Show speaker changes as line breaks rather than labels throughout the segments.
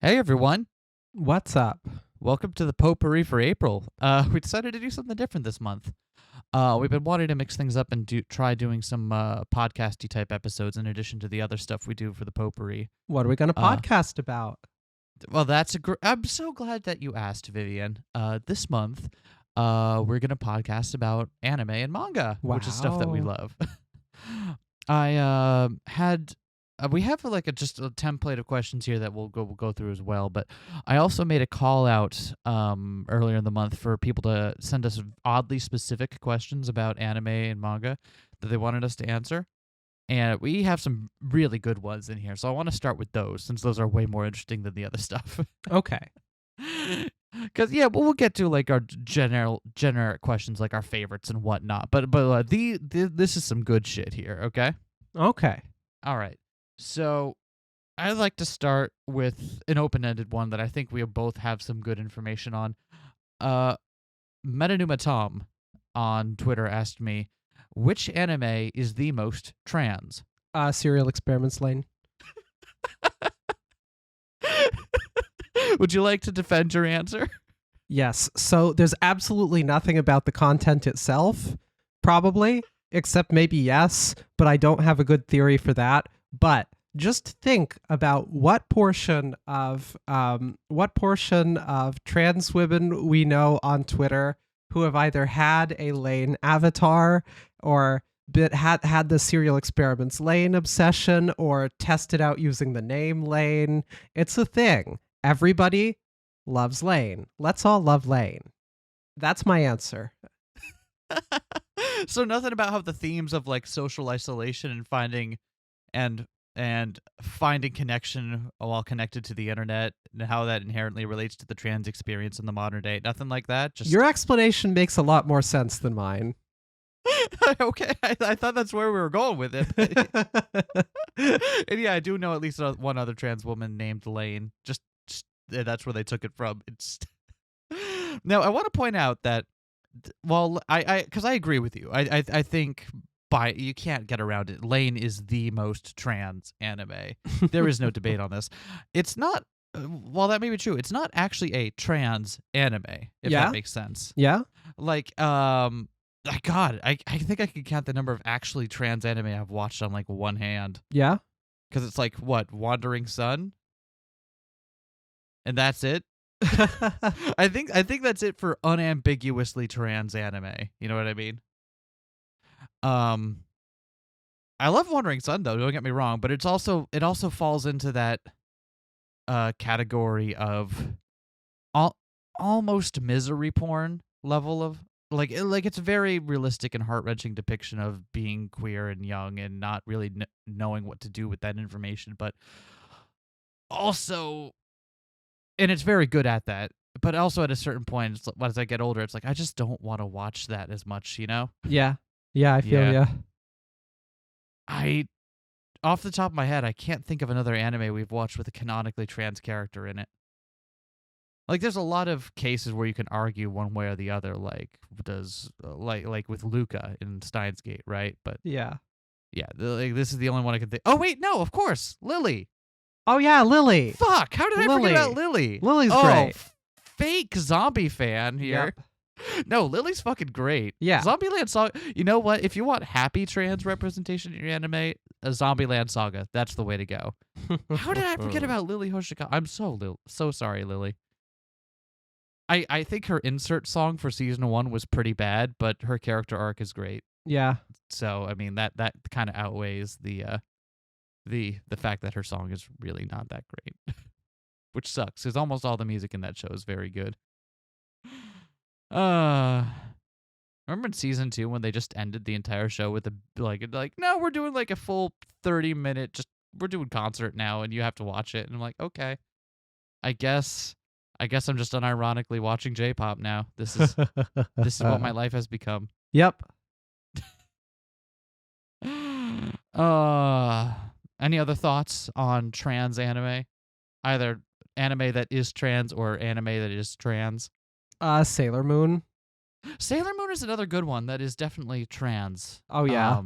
Hey everyone,
What's up?
welcome to the Potpourri for April. We decided to do something different this month. We've been wanting to mix things up and try doing some podcasty type episodes in addition to the other stuff we do for the Potpourri.
What are we going to
Uh,
podcast about?
well, I'm so glad that you asked, Vivian. This month, we're gonna podcast about anime and manga, which is stuff that we
Wow.
love. I had we have just a template of questions here that we'll go through as well. But I also made a call out earlier in the month for people to send us oddly specific questions about anime and manga that they wanted us to answer. And we have some really good ones in here, so I want to start with those since those are way more interesting than the other stuff.
Okay.
Because we'll get to like our generic questions, like our favorites and whatnot. But this is some good shit here. Okay.
Okay.
All right. So I'd like to start with an open-ended one that I think we both have some good information on. Metanuma Tom on Twitter asked me, which anime is the most trans?
Serial Experiments Lane.
Would you like to defend your answer?
Yes. So there's absolutely nothing about the content itself, probably, except maybe yes, but I don't have a good theory for that. But just think about what portion of trans women we know on Twitter who have either had a Lane avatar or had the Serial Experiments Lane obsession or tested out using the name Lane. It's a thing. Everybody loves Lane. Let's all love Lane. That's my answer.
So nothing about how the themes of like social isolation and finding connection while connected to the internet and how that inherently relates to the trans experience in the modern day. Nothing like that. Just
Your explanation makes a lot more sense than mine.
okay. I thought that's where we were going with it. And yeah, I do know at least one other trans woman named Lane. Just that's where they took it from. It's now I want to point out that because I agree with you. I think you can't get around it. Lane is the most trans anime. There is no debate on this. It's not. While that may be true, it's not actually a trans anime. If
Yeah?
that makes sense.
Yeah?
Like God, I think I can count the number of actually trans anime I've watched on like one hand.
Yeah?
Because it's like what Wandering Sun, and that's it. I think that's it for unambiguously trans anime. You know what I mean? I love Wandering Sun though. Don't get me wrong, but it also falls into that category of almost misery porn level of like it's a very realistic and heart-wrenching depiction of being queer and young and not really knowing what to do with that information, but also, and it's very good at that. But also at a certain point, as I get older, it's like I just don't want to watch that as much, you know?
Yeah. Yeah, I feel
Yeah.
ya.
Off the top of my head, I can't think of another anime we've watched with a canonically trans character in it. Like, there's a lot of cases where you can argue one way or the other, like with Luca in Steins Gate, right? But
Yeah.
yeah, this is the only one I can think. Oh wait, no, of course, Lily.
Oh yeah, Lily.
Fuck, how did I forget about Lily?
Lily's great.
Fake zombie fan here.
Yep.
No, Lily's fucking great.
Yeah.
Zombieland Saga. You know what? If you want happy trans representation in your anime, a Zombieland Saga. That's the way to go. How did I forget about Lily Hoshikawa? I'm so sorry, Lily. I think her insert song for season 1 was pretty bad, but her character arc is great.
Yeah.
So I mean that kind of outweighs the fact that her song is really not that great, which sucks because almost all the music in that show is very good. Remember in season 2 when they just ended the entire show with no, we're doing like a full 30-minute we're doing concert now and you have to watch it, and I'm like, okay, I guess I'm just unironically watching J-pop now. This is what my life has become.
Yep.
Any other thoughts on trans anime? Either anime that is trans or anime that is trans?
Sailor Moon.
Sailor Moon is another good one that is definitely trans.
Oh yeah.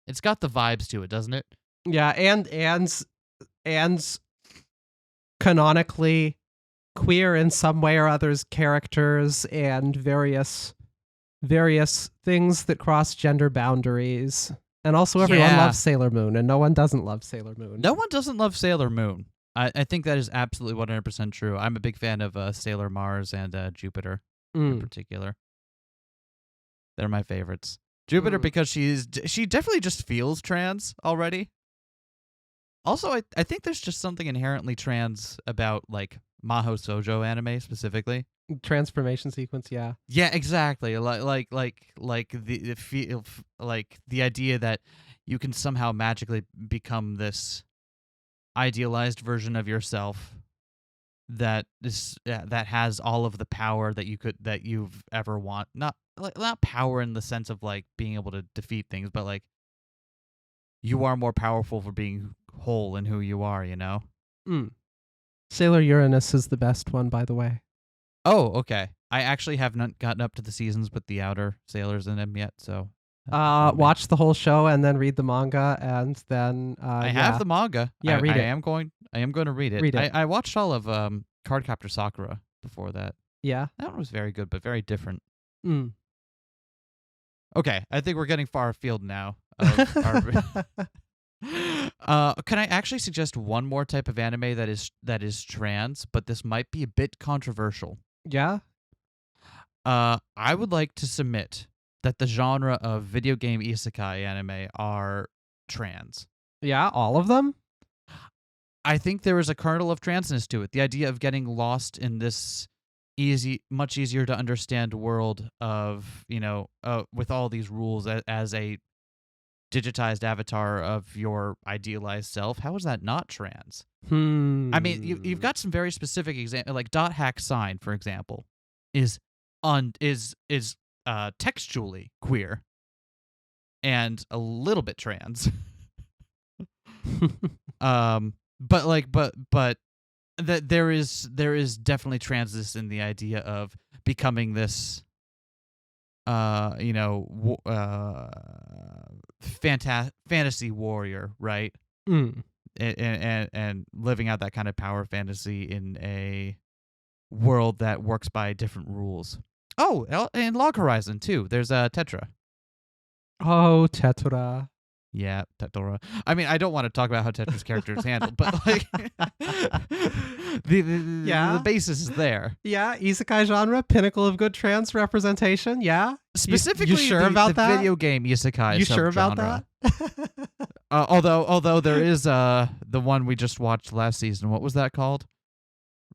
It's got the vibes to it, doesn't it?
Yeah, and Anne's canonically queer in some way or others characters and various things that cross gender boundaries. And also everyone loves Sailor Moon, and no one doesn't love Sailor Moon.
No one doesn't love Sailor Moon. I think that is absolutely 100% true. I'm a big fan of Sailor Mars and Jupiter in particular. They're my favorites. Jupiter because she definitely just feels trans already. Also, I think there's just something inherently trans about like Mahou Shoujo anime specifically.
Transformation sequence, yeah.
Yeah, exactly. Like the feel, like the idea that you can somehow magically become this idealized version of yourself that has all of the power that you've ever want. Not power in the sense of like being able to defeat things, but like you are more powerful for being whole in who you are, you know?
Sailor Uranus is the best one, by the way.
Oh, okay. I actually have not gotten up to the seasons with the outer sailors in them yet, so
watch the whole show and then read the manga, and then
I have the manga.
Yeah, read it.
I am going to read it. I watched all of Cardcaptor Sakura before that.
Yeah.
That one was very good, but very different.
Mm.
Okay, I think we're getting far afield now. Can I actually suggest one more type of anime that is trans, but this might be a bit controversial?
Yeah.
I would like to submit that the genre of video game isekai anime are trans.
Yeah, all of them?
I think there is a kernel of transness to it. The idea of getting lost in this much easier to understand world of, with all these rules as a digitized avatar of your idealized self. How is that not trans? I mean, you've got some very specific examples, like Dot Hack Sign, for example, is textually queer and a little bit trans. But that there is definitely transness in the idea of becoming this fantasy warrior, right? And living out that kind of power fantasy in a world that works by different rules. Oh, and Log Horizon too. There's Tetra.
Oh, Tetra.
Yeah, Tetra. I mean, I don't want to talk about how Tetra's character is handled, but like the basis is there.
Yeah, isekai genre, pinnacle of good trans representation. Yeah,
specifically,
you sure about
the
that?
Video game isekai.
You sure about that?
Although there is the one we just watched last season. What was that called?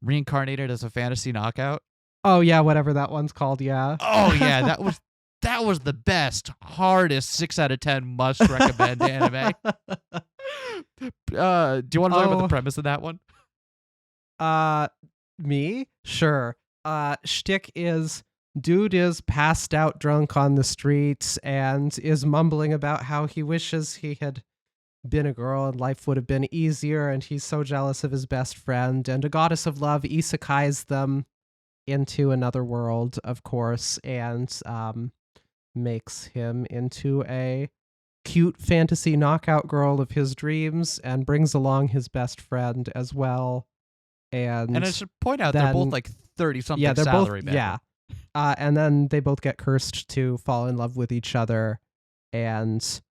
Reincarnated as a fantasy knockout.
Oh yeah, whatever that one's called. Yeah.
Oh yeah, that was the best, hardest 6 out of 10 must recommend anime. Do you want to talk about the premise of that one?
Me? Sure. Shtick is dude is passed out drunk on the streets and is mumbling about how he wishes he had been a girl and life would have been easier, and he's so jealous of his best friend, and a goddess of love isekais them into another world, of course, and makes him into a cute fantasy knockout girl of his dreams and brings along his best friend as well. And
I should point out they're both like 30-something salary men.
Yeah. And then they both get cursed to fall in love with each other, and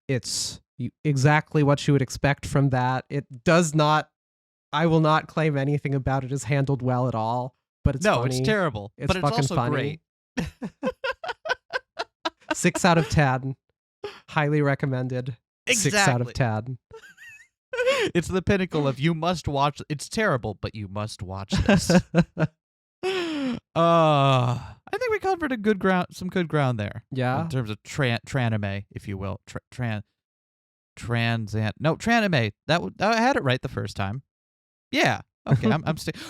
it's exactly what you would expect from that. It does not, I will not claim anything about it is handled well at all, but it's funny.
It's terrible,
it's
but it's
fucking
also
funny.
Great.
6 out of 10. Highly recommended.
Exactly.
6 out of 10.
It's the pinnacle of you must watch. It's terrible, but you must watch this. I think we covered some good ground there.
Yeah.
In terms of tranime, if you will. Tranime. I had it right the first time. Yeah. Okay. I'm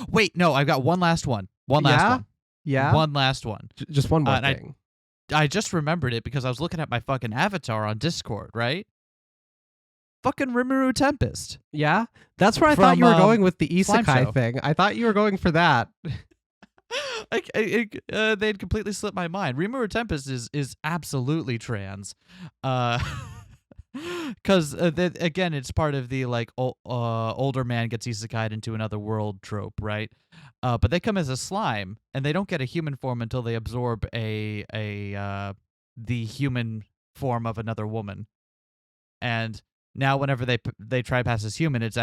wait, no, I've got one last one. One last one.
Yeah.
One last one.
Just one more thing.
I just remembered it because I was looking at my fucking avatar on Discord, right? Fucking Rimuru Tempest.
Yeah? That's where I thought you were going with the isekai thing. I thought you were going for that.
They'd completely slipped my mind. Rimuru Tempest is absolutely trans. Because again, it's part of the like older man gets isekai'd into another world trope, right? But they come as a slime, and they don't get a human form until they absorb the human form of another woman. And now, whenever they try pass as human, it's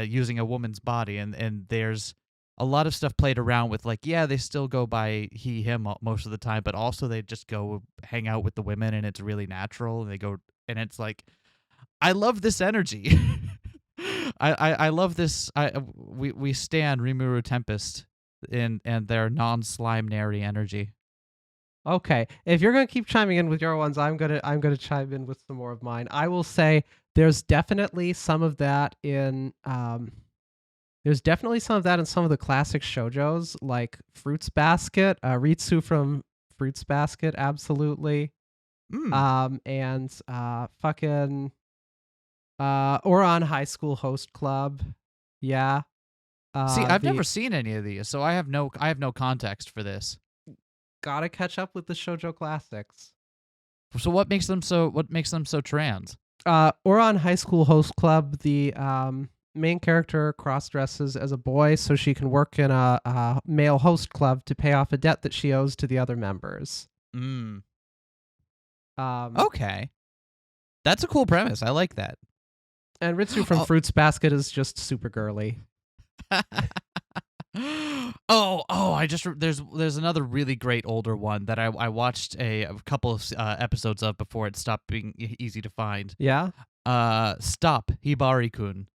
using a woman's body, and there's a lot of stuff played around with, like, yeah, they still go by he him most of the time, but also they just go hang out with the women, and it's really natural. And they go, and it's like, I love this energy. I love this. We stand Rimuru Tempest and their non-slime nary energy.
Okay, if you're gonna keep chiming in with your ones, I'm gonna chime in with some more of mine. I will say there's definitely some of that in some of the classic shoujos, like Fruits Basket, Ritsu from Fruits Basket, absolutely. And fucking Oran High School Host Club, yeah.
See, I've never seen any of these, so I have no context for this.
Gotta catch up with the shoujo classics.
So what makes them so trans?
Oran High School Host Club, the main character cross-dresses as a boy so she can work in a male host club to pay off a debt that she owes to the other members.
Okay. That's a cool premise. I like that.
And Ritsu from Fruits Basket is just super girly.
There's another really great older one that I watched a couple of episodes of before it stopped being easy to find.
Yeah?
Stop Hibari-kun.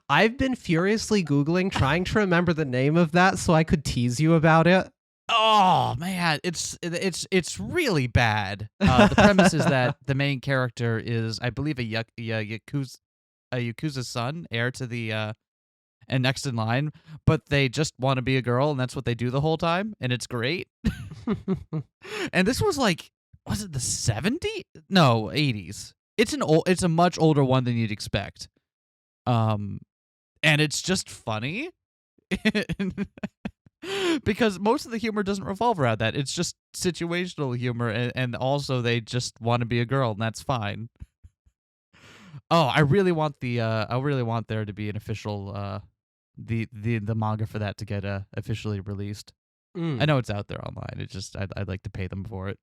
I've been furiously Googling, trying to remember the name of that so I could tease you about it.
Oh man, it's really bad. The premise is that the main character is, I believe, a Yakuza's son, heir to the and next in line, but they just want to be a girl, and that's what they do the whole time, and it's great. And this was like, was it the 70s? No, 80s. It's a much older one than you'd expect. And it's just funny. Because most of the humor doesn't revolve around that. It's just situational humor, and also they just want to be a girl, and that's fine. Oh, I really want there to be an official the manga for that to get officially released. I know it's out there online. It's just I'd like to pay them for it.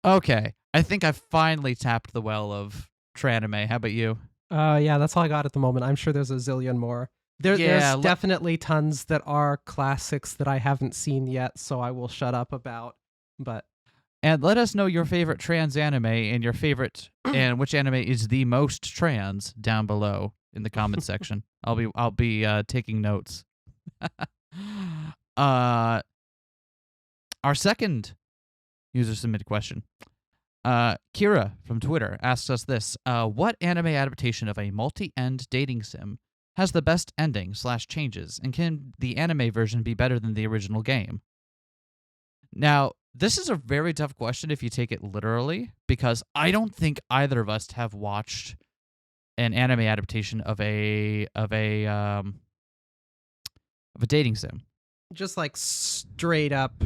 Okay, I think I've finally tapped the well of tranime. How about you?
Yeah, that's all I got at the moment. I'm sure there's a zillion more. There's definitely tons that are classics that I haven't seen yet, so I will shut up about.
And let us know your favorite trans anime and your favorite and which anime is the most trans down below in the comment section. I'll be taking notes. Our second user submitted question. Kira from Twitter asks us this: what anime adaptation of a multi-end dating sim has the best ending / changes, and can the anime version be better than the original game? Now, this is a very tough question if you take it literally, because I don't think either of us have watched an anime adaptation of a dating sim.
Just like straight up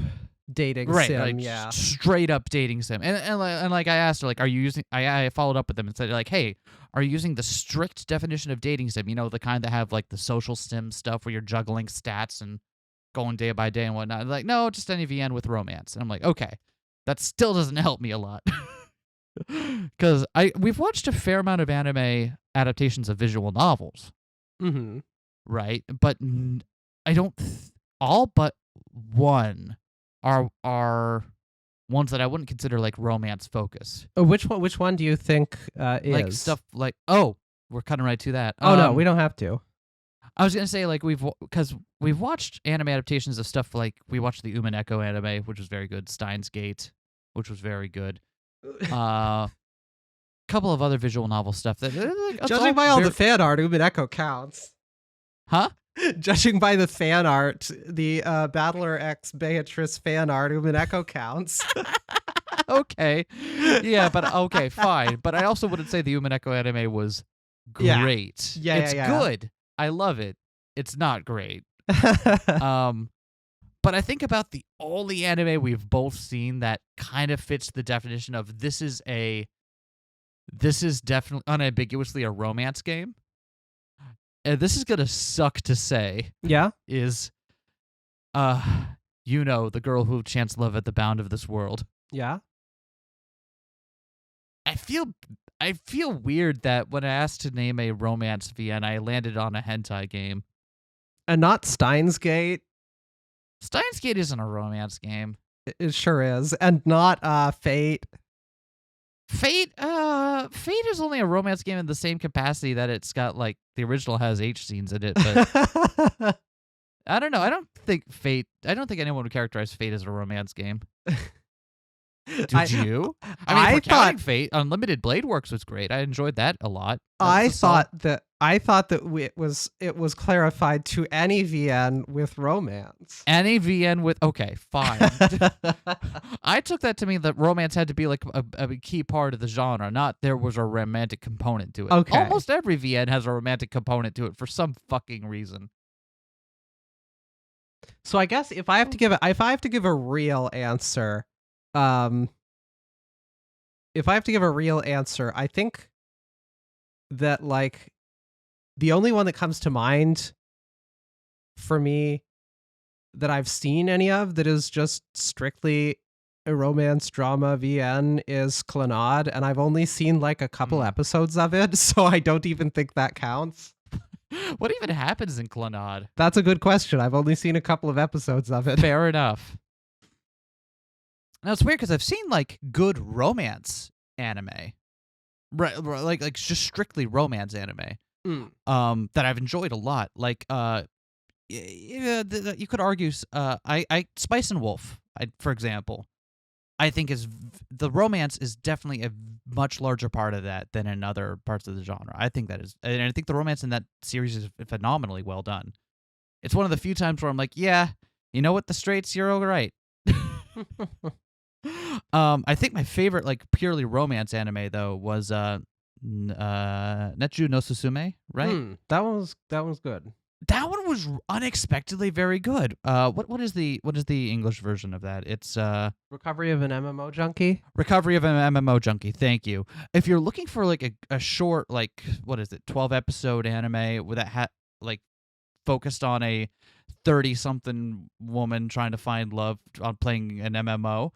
dating sim,
like,
yeah.
Straight up dating sim. And like I asked her, like, are you using, I followed up with them and said, like, hey, are you using the strict definition of dating sim? You know, the kind that have like the social sim stuff where you're juggling stats and going day by day and whatnot. Like, no, just any VN with romance. And I'm like, okay, that still doesn't help me a lot. Because we've watched a fair amount of anime adaptations of visual novels.
Mm-hmm.
Right? But I don't... all but one are ones that I wouldn't consider like romance focused.
Which one do you think is?
Like stuff like... Oh, we're cutting right to that.
Oh, no, we don't have to.
I was going to say, like, because we've watched anime adaptations of stuff like, we watched the Umineko anime, which was very good. Steins Gate, which was very good. Couple of other visual novel stuff that, like,
judging by all the fan art, Umineko counts.
Huh?
Judging by the fan art, the Battler X Beatrice fan art, Umineko counts.
Okay. Yeah, but okay, fine. But I also wouldn't say the Umineko anime was great.
Yeah,
it's good. I love it. It's not great. But I think about the only anime we've both seen that kind of fits the definition of this is definitely unambiguously a romance game. And this is gonna suck to say.
Yeah.
Is the girl who chants love at the bound of this world.
Yeah.
I feel weird that when I asked to name a romance VN, I landed on a hentai game.
And not Steins Gate.
Steins Gate isn't a romance game.
It sure is. And not Fate.
Fate is only a romance game in the same capacity that it's got, like, the original has H scenes in it, but I don't know. I don't think anyone would characterize Fate as a romance game. Did you? I mean, if we're counting Fate, Unlimited Blade Works was great. I enjoyed that a lot.
I thought that it was clarified to any VN with romance.
Any VN with okay, fine. I took that to mean that romance had to be like a key part of the genre, not there was a romantic component to it.
Okay.
Almost every VN has a romantic component to it for some fucking reason.
So I guess if I have to give a real answer, I think that, like, the only one that comes to mind for me that I've seen any of that is just strictly a romance drama VN is Clannad, and I've only seen like a couple episodes of it, so I don't even think that counts.
What even happens in Clannad?
That's a good question. I've only seen a couple of episodes of it.
Fair enough. Now it's weird because I've seen like good romance anime, right? Like just strictly romance anime, that I've enjoyed a lot. Like you could argue, I Spice and Wolf, for example, I think the romance is definitely a much larger part of that than in other parts of the genre. I think that is, and I think the romance in that series is phenomenally well done. It's one of the few times where I'm like, yeah, you know what, the straights, you're all right. I think my favorite, like, purely romance anime though was Netju no Susume, right?
That one was good.
That one was unexpectedly very good. What is the English version of that? It's
Recovery of an MMO Junkie.
Recovery of an MMO Junkie. Thank you. If you're looking for like a short, like, what is it, 12-episode anime with that like focused on a 30-something woman trying to find love on playing an MMO,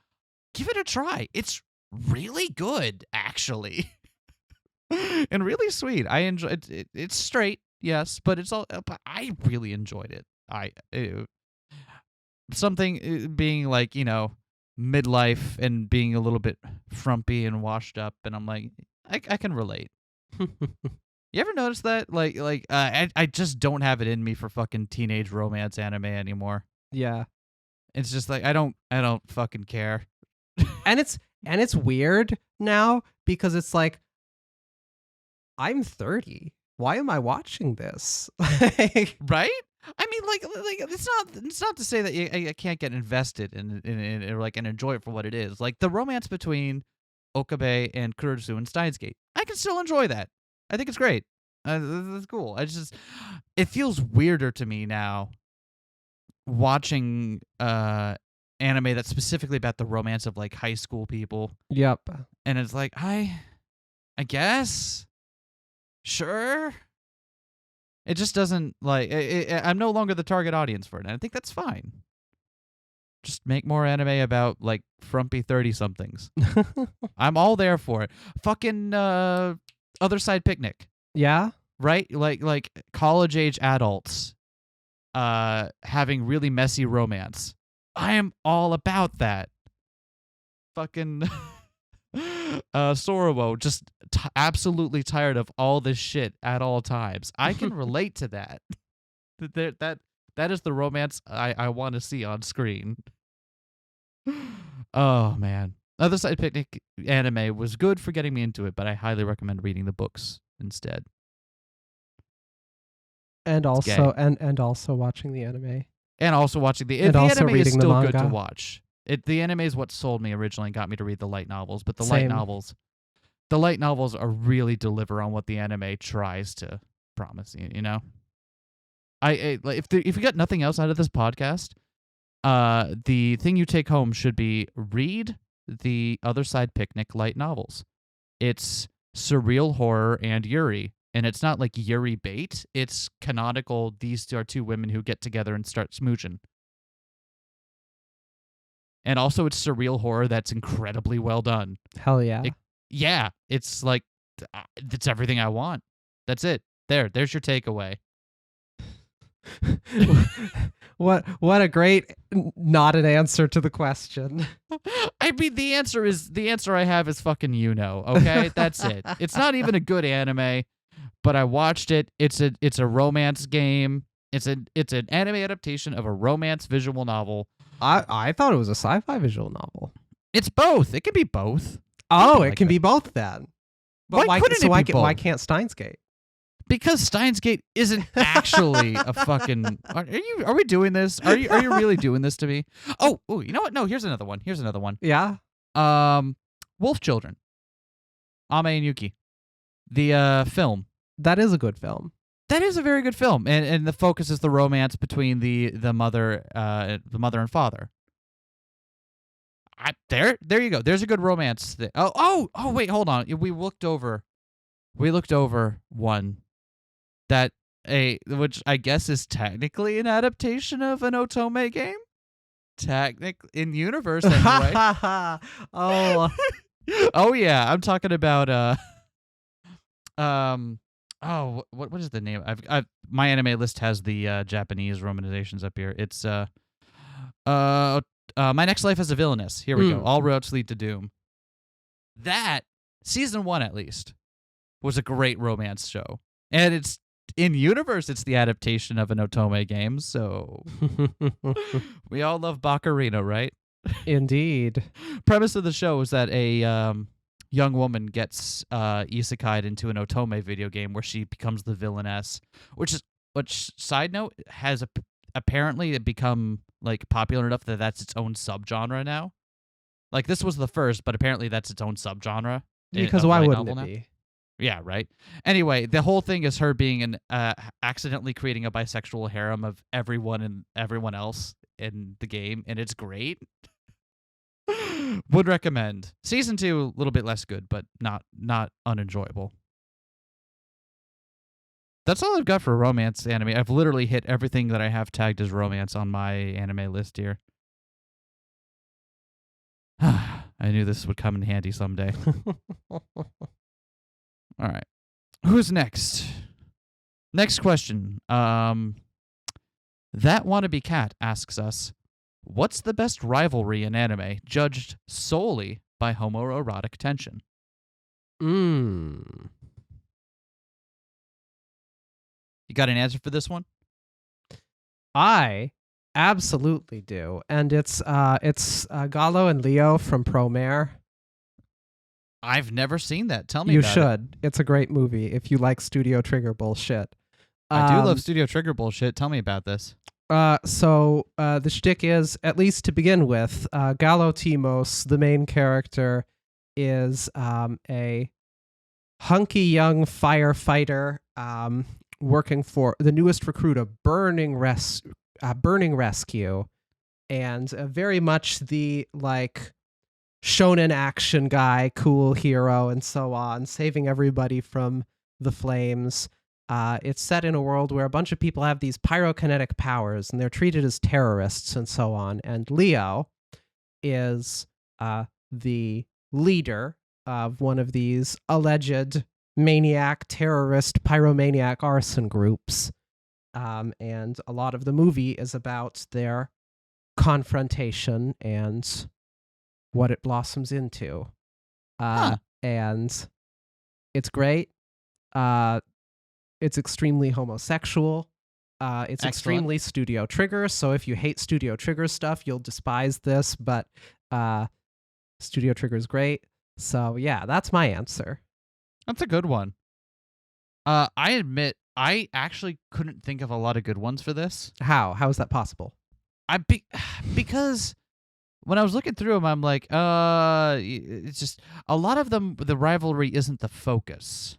give it a try. It's really good, actually. And really sweet. I enjoy it. It's straight, yes, but but I really enjoyed it. Something being like, midlife and being a little bit frumpy and washed up, and I'm like, I can relate. You ever notice that? I just don't have it in me for fucking teenage romance anime anymore.
Yeah.
It's just like I don't fucking care.
And it's weird now because it's like, I'm 30. Why am I watching this?
Right? I mean, like it's not to say that I can't get invested in it, like, and enjoy it for what it is. Like the romance between Okabe and Kurusu and Steins Gate, I can still enjoy that. I think it's great. That's cool. It feels weirder to me now watching anime that's specifically about the romance of like high school people.
Yep.
And it's like, I guess, sure. It just doesn't, like, I'm no longer the target audience for it, and I think that's fine. Just make more anime about, like, frumpy 30-somethings. I'm all there for it. Fucking Other Side Picnic.
Yeah?
Right? Like college-age adults having really messy romance. I am all about that. Fucking Sorowo, just absolutely tired of all this shit at all times. I can relate to that. That is the romance I want to see on screen. Oh, man. Other Side Picnic anime was good for getting me into it, but I highly recommend reading the books instead.
And also and also watching the anime.
And also watching the anime is still good to watch. The anime is what sold me originally and got me to read the light novels, but the light novels are really deliver on what the anime tries to promise you, you know? If you got nothing else out of this podcast, the thing you take home should be read the Other Side Picnic light novels. It's surreal horror and Yuri. And it's not like Yuri bait. It's canonical. These are two women who get together and start smooching. And also, it's surreal horror that's incredibly well done.
Hell yeah.
Yeah, it's like, it's everything I want. That's it. There's your takeaway.
What a great not an answer to the question.
I mean, the answer I have is fucking okay? That's it. It's not even a good anime, but I watched it. It's a romance game. It's an anime adaptation of a romance visual novel.
I thought it was a sci-fi visual novel.
It's both. It can be both.
Oh, it can be both then. But
why couldn't it be both?
Why can't Steins Gate?
Because Steins Gate isn't actually a fucking. Are we doing this? Are you really doing this to me? Oh, you know what? No, here's another one.
Yeah.
Wolf Children. Ame and Yuki. The film.
That is a good film.
That is a very good film, and the focus is the romance between the mother and father. There you go. There's a good romance thing. Oh, wait, hold on. We looked over one which I guess is technically an adaptation of an Otome game. In universe anyway.
Oh.
Oh yeah, I'm talking about what is the name? I've my anime list has the Japanese romanizations up here. It's My Next Life as a Villainess. Here we go. All roads lead to doom. That season 1 at least was a great romance show, and it's in universe. It's the adaptation of an Otome game, so we all love Baccarino, right?
Indeed. Premise
of the show is that a young woman gets isekai'd into an Otome video game where she becomes the villainess, which side note has apparently become like popular enough that that's its own subgenre now. Like this was the first, but apparently that's its own subgenre.
Because why wouldn't it be?
Yeah, right. Anyway, the whole thing is her being accidentally creating a bisexual harem of everyone and everyone else in the game, and it's great. Would recommend. Season 2, a little bit less good, but not unenjoyable. That's all I've got for romance anime. I've literally hit everything that I have tagged as romance on my anime list here. I knew this would come in handy someday. All right. Who's next? Next question. That Wannabe Cat asks us, what's the best rivalry in anime judged solely by homoerotic tension? You got an answer for this one?
I absolutely do. And it's Gallo and Leo from Promare.
I've never seen that. Tell me
you
about it.
You should. It's a great movie if you like Studio Trigger bullshit.
I do love Studio Trigger bullshit. Tell me about this.
So the shtick is, at least to begin with, Gallo Timos, the main character, is a hunky young firefighter working for the newest recruit of Burning Rescue, and very much the like shonen action guy, cool hero, and so on, saving everybody from the flames. It's set in a world where a bunch of people have these pyrokinetic powers, and they're treated as terrorists and so on. And Leo is the leader of one of these alleged maniac, terrorist, pyromaniac arson groups. And a lot of the movie is about their confrontation and what it blossoms into. And it's great. It's extremely homosexual. It's extremely Studio Trigger. So if you hate Studio Trigger stuff, you'll despise this. But Studio Trigger is great. So yeah, that's my answer.
That's a good one. I admit, I actually couldn't think of a lot of good ones for this.
How is that possible?
Because when I was looking through them, I'm like, it's just a lot of them. The rivalry isn't the focus.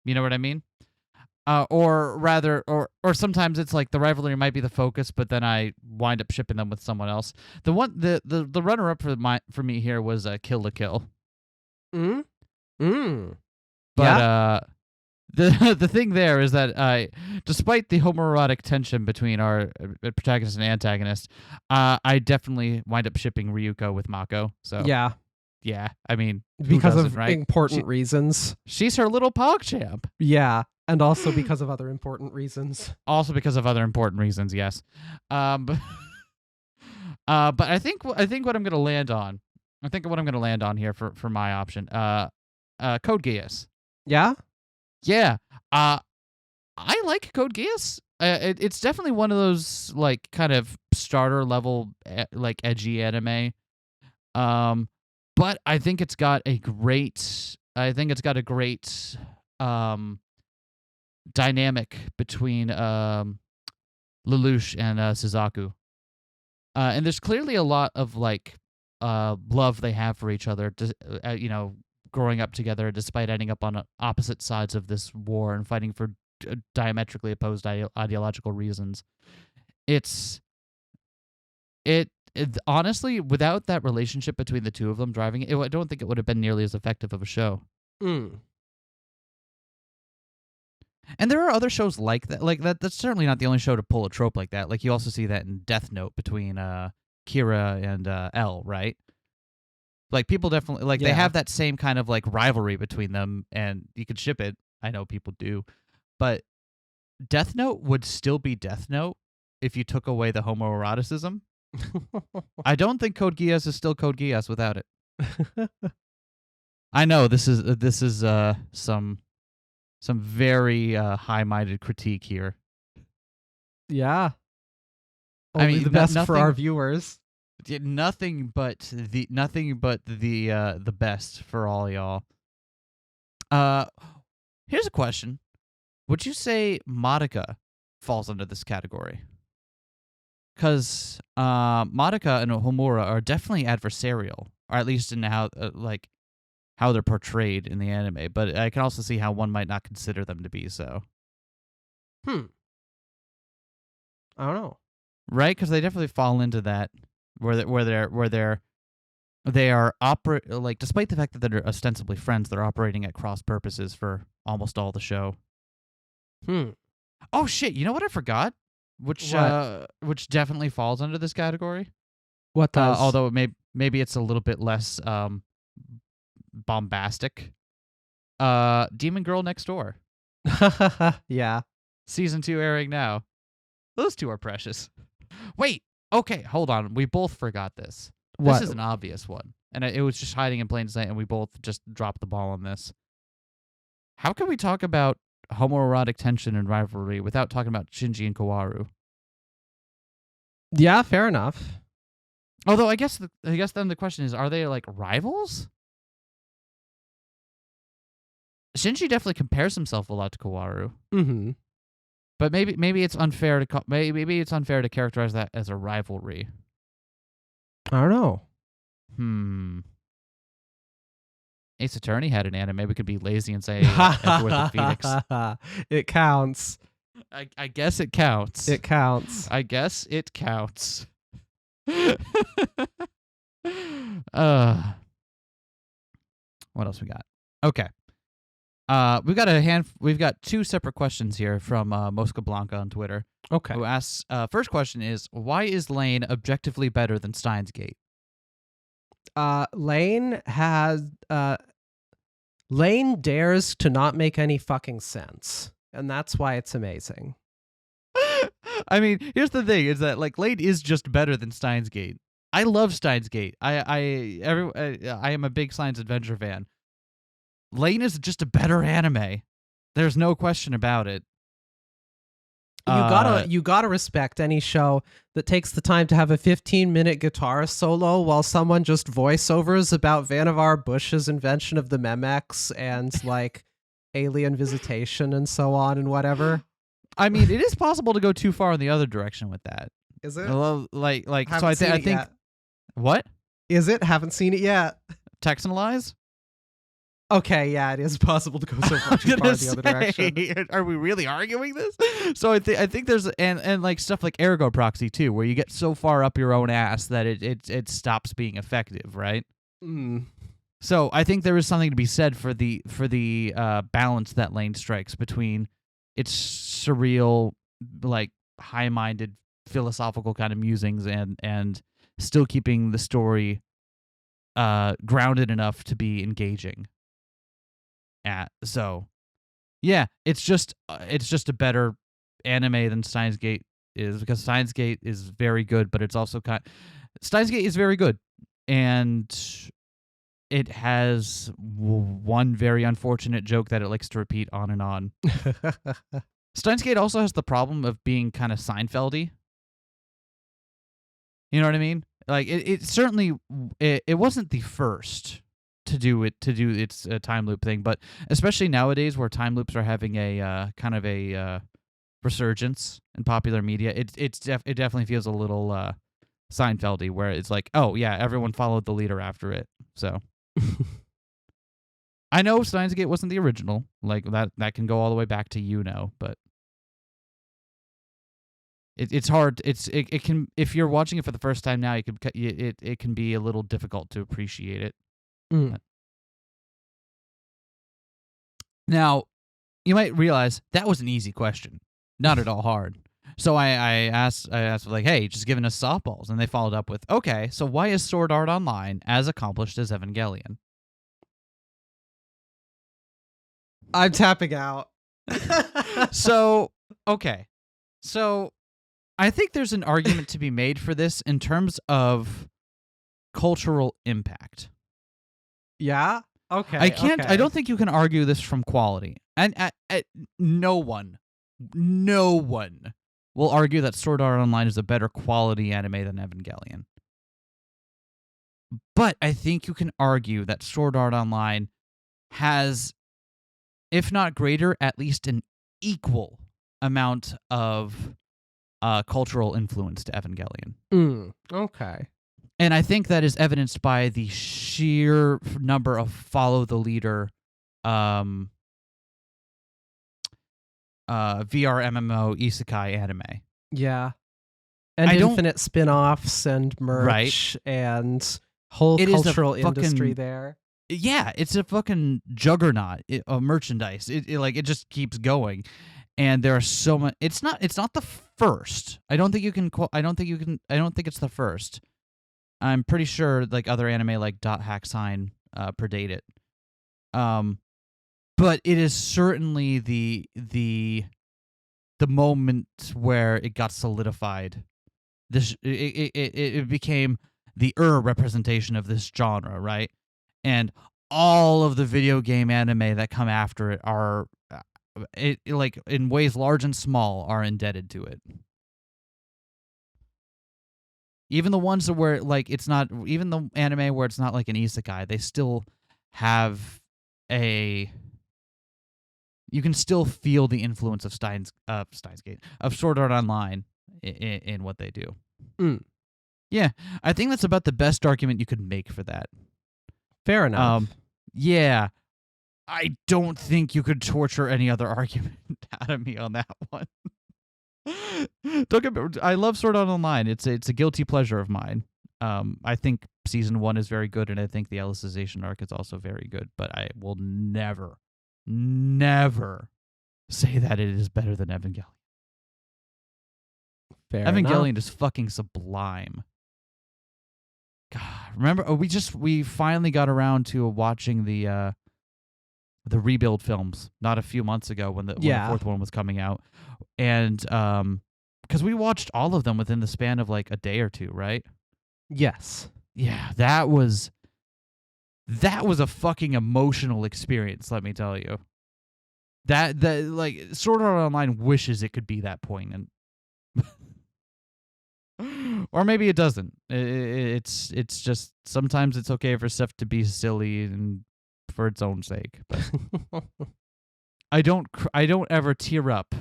You know what I mean? Or rather, or sometimes it's like the rivalry might be the focus, but then I wind up shipping them with someone else. The runner up for me here was Kill la Kill. But
Yeah.
the thing there is that despite the homoerotic tension between our protagonist and antagonist, I definitely wind up shipping Ryuko with Mako. So yeah, I mean,
because of
right?
important reasons.
She's her little PogChamp.
Yeah, and also because of other important reasons.
Also because of other important reasons, yes. But I think what I'm gonna land on, here for my option, Code Geass.
Yeah.
Yeah. I like Code Geass. It's definitely one of those like kind of starter level like edgy anime. But I think it's got a great dynamic between Lelouch and Suzaku. And there's clearly a lot of like love they have for each other, growing up together despite ending up on opposite sides of this war and fighting for diametrically opposed ideological reasons. It honestly, without that relationship between the two of them driving it, I don't think it would have been nearly as effective of a show. And there are other shows like that. Like that's certainly not the only show to pull a trope like that. Like you also see that in Death Note between Kira and L, right? Like people definitely like they have that same kind of like rivalry between them, and you could ship it. I know people do, but Death Note would still be Death Note if you took away the homoeroticism. I don't think Code Geass is still Code Geass without it. I know this is some very high-minded critique here.
Yeah. Only the best for our viewers.
Nothing but the best for all y'all. Here's a question: would you say Madoka falls under this category? Because Madoka and Homura are definitely adversarial, or at least in how they're portrayed in the anime. But I can also see how one might not consider them to be so.
I don't know.
Right? Because they definitely fall into that where they are like, despite the fact that they're ostensibly friends, they're operating at cross purposes for almost all the show. Oh shit! You know what I forgot? Which definitely falls under this category.
What does?
Although maybe it's a little bit less bombastic. Demon Girl Next Door.
Yeah.
Season 2 airing now. Those two are precious. Wait. Okay, hold on. We both forgot this.
What?
This is an obvious one, and it was just hiding in plain sight, and we both just dropped the ball on this. How can we talk about homoerotic tension and rivalry without talking about Shinji and Kaworu?
Yeah, fair enough.
Although I guess then the question is, are they like rivals? Shinji definitely compares himself a lot to Kaworu. But maybe it's unfair to maybe it's unfair to characterize that as a rivalry.
I don't know.
Ace Attorney had an anime. We could be lazy and say Edward the Phoenix.
It counts.
I guess it counts.
It counts.
I guess it counts. What else we got? Okay. We've got two separate questions here from Mosca Blanca on Twitter.
Okay.
Who asks, first question is, why is Lane objectively better than Steins Gate?
Lane dares to not make any fucking sense, and that's why it's amazing.
I mean, here's the thing: is that like Lane is just better than Steins Gate. I love Steins Gate. I am a big science adventure fan. Lane is just a better anime. There's no question about it.
You gotta respect any show that takes the time to have a 15-minute guitar solo while someone just voiceovers about Vannevar Bush's invention of the Memex and like alien visitation and so on and whatever.
I mean, it is possible to go too far in the other direction with that.
Is it?
Like so I think
yet.
What?
Is it? Haven't seen it yet.
Texanalize?
Okay, yeah, it is possible to go so far too far the other direction.
Are we really arguing this? So I think there's and like stuff like ergo proxy too, where you get so far up your own ass that it stops being effective, right?
Mm.
So I think there is something to be said for the balance that Lane strikes between its surreal, like high-minded philosophical kind of musings and still keeping the story grounded enough to be engaging. So yeah, it's just a better anime than Steins Gate is, because Steins Gate is very good, but it's also Steins Gate is very good, and it has one very unfortunate joke that it likes to repeat on and on. Steins Gate also has the problem of being kind of Seinfeldy. You know what I mean? Like it certainly it wasn't the first to do its time loop thing, but especially nowadays where time loops are having a kind of a resurgence in popular media, it definitely feels a little Seinfeldy, where it's like, oh yeah, everyone followed the leader after it. So I know Steins Gate wasn't the original, like that can go all the way back to but it's hard. It can, if you're watching it for the first time now, it can be a little difficult to appreciate it.
Mm.
Now, you might realize that was an easy question, not at all hard. So I asked like, hey, just giving us softballs, and they followed up with, okay, so why is Sword Art Online as accomplished as Evangelion?
I'm tapping out.
So okay, so I think there's an argument to be made for this in terms of cultural impact.
Yeah. Okay.
I can't. I don't think you can argue this from quality, and no one will argue that Sword Art Online is a better quality anime than Evangelion. But I think you can argue that Sword Art Online has, if not greater, at least an equal amount of cultural influence to Evangelion.
Okay.
And I think that is evidenced by the sheer number of follow the leader VR MMO isekai anime.
Yeah. And infinite spin-offs and merch,
right,
and whole cultural industry there.
Yeah, it's a fucking juggernaut of merchandise. It just keeps going. And there are so much. It's not the first. I don't think it's the first. I'm pretty sure like other anime like Dot Hack Sign predate it. But it is certainly the moment where it got solidified. It became the representation of this genre, right? And all of the video game anime that come after it are, like in ways large and small, are indebted to it. Even the ones where like it's not, even the anime where it's not like an isekai, they still have a. You can still feel the influence of Steins Gate, of Sword Art Online in what they do. Yeah, I think that's about the best argument you could make for that.
Fair enough.
Yeah, I don't think you could torture any other argument out of me on that one. Don't get me, I love Sword Art Online. It's a guilty pleasure of mine. I think season 1 is very good, and I think the Alicization arc is also very good. But I will never say that it is better than Evangelion. Evangelion is fucking sublime. God, remember we finally got around to watching the rebuild films not a few months ago when the fourth one was coming out, and because we watched all of them within the span of like a day or two, right?
Yes.
Yeah, that was a fucking emotional experience, let me tell you. That like Sword Art Online wishes it could be that poignant. Or maybe it doesn't. It's just sometimes it's okay for stuff to be silly and for its own sake. But I don't ever tear up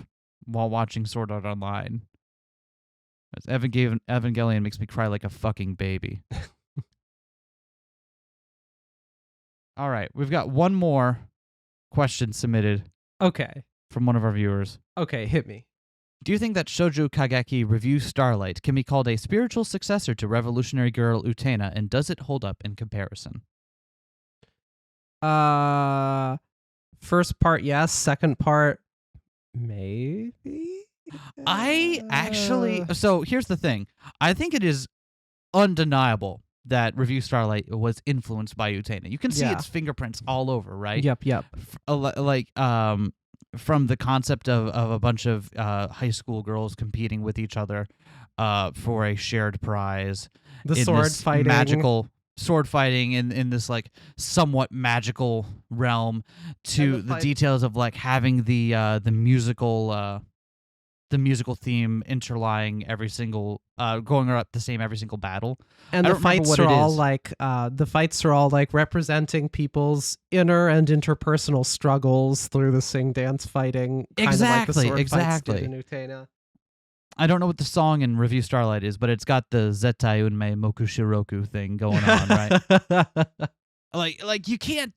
while watching Sword Art Online. Evangelion makes me cry like a fucking baby. All right, we've got one more question submitted
Okay.
from one of our viewers.
Okay, hit me.
Do you think that Shoujo Kageki Review Starlight can be called a spiritual successor to Revolutionary Girl Utena, and does it hold up in comparison?
First part, yes. Second part, maybe.
So here's the thing. I think it is undeniable that Review Starlight was influenced by Utena. You can see its fingerprints all over, right?
Yep.
From the concept of a bunch of high school girls competing with each other for a shared prize.
The
in
sword
this
fighting.
magical sword fighting in this like somewhat magical realm, to the details of like having the musical theme interlying every single going up the same every single battle.
And the fights are all like representing people's inner and interpersonal struggles through the sing dance fighting, kind of like the sword fights did in Utena.
I don't know what the song in Review Starlight is, but it's got the Zettai Unmei Mokushiroku thing going on, right? like you can't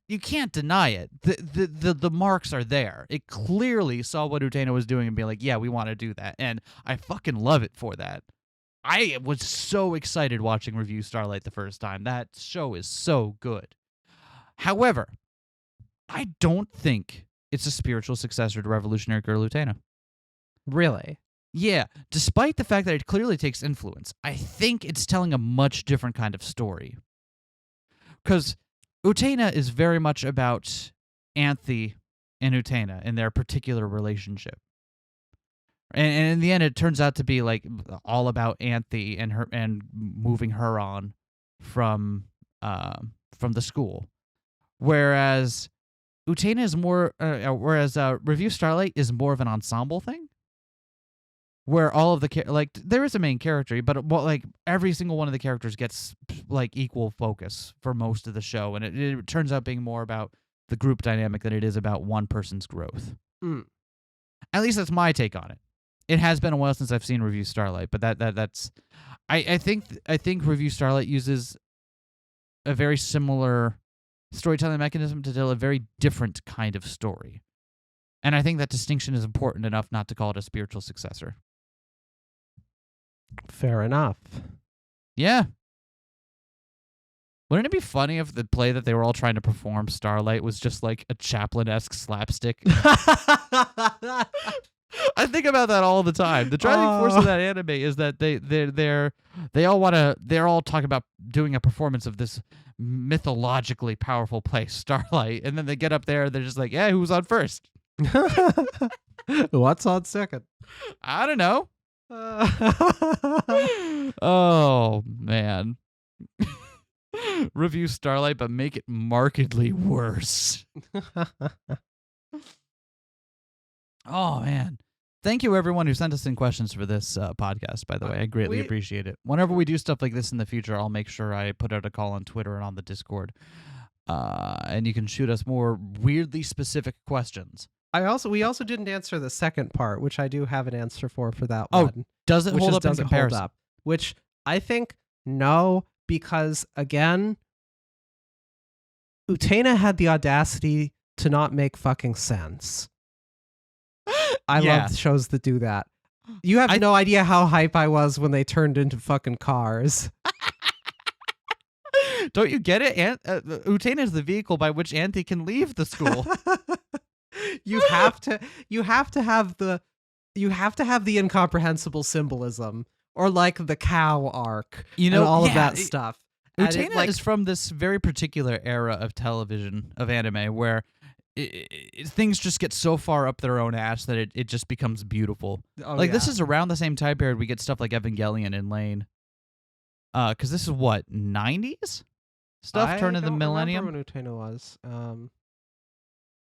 deny it. The marks are there. It clearly saw what Utena was doing and be like, yeah, we want to do that, and I fucking love it for that. I was so excited watching Review Starlight the first time. That show is so good. However, I don't think it's a spiritual successor to Revolutionary Girl Utena.
Really?
Yeah, despite the fact that it clearly takes influence, I think it's telling a much different kind of story. Because Utena is very much about Anthe and Utena and their particular relationship. And in the end, it turns out to be like all about Anthe and her and moving her on from the school, whereas Utena is more, Review Starlight is more of an ensemble thing, where all of the there is a main character, but like every single one of the characters gets like equal focus for most of the show, and it turns out being more about the group dynamic than it is about one person's growth. At least that's my take on it. It has been a while since I've seen Review Starlight, but that's I think Review Starlight uses a very similar storytelling mechanism to tell a very different kind of story. And I think that distinction is important enough not to call it a spiritual successor.
Fair enough.
Yeah. Wouldn't it be funny if the play that they were all trying to perform, Starlight, was just like a Chaplin-esque slapstick? I think about that all the time. The driving force of that anime is that they're all talking about doing a performance of this mythologically powerful play, Starlight, and then they get up there, they're just like, yeah, who's on first?
What's on second?
I don't know. Oh man. Review Starlight, but make it markedly worse. Oh man. Thank you everyone who sent us in questions for this podcast, by the way. I greatly appreciate it. Whenever we do stuff like this in the future, I'll make sure I put out a call on Twitter and on the Discord. And you can shoot us more weirdly specific questions.
We also didn't answer the second part, which I do have an answer for that one.
Does it hold up in comparison?
Which I think no, because again, Utena had the audacity to not make fucking sense. I love shows that do that. You have no idea how hype I was when they turned into fucking cars.
Don't you get it? Utena is the vehicle by which Anthe can leave the school.
You have to have the incomprehensible symbolism, or like the cow arc, and all of that stuff.
Utena is from this very particular era of television, of anime, where things just get so far up their own ass that it just becomes beautiful. This is around the same time period we get stuff like Evangelion and Lane. Because this is what, 90s? Stuff turn of the millennium?
I don't remember when Utena was.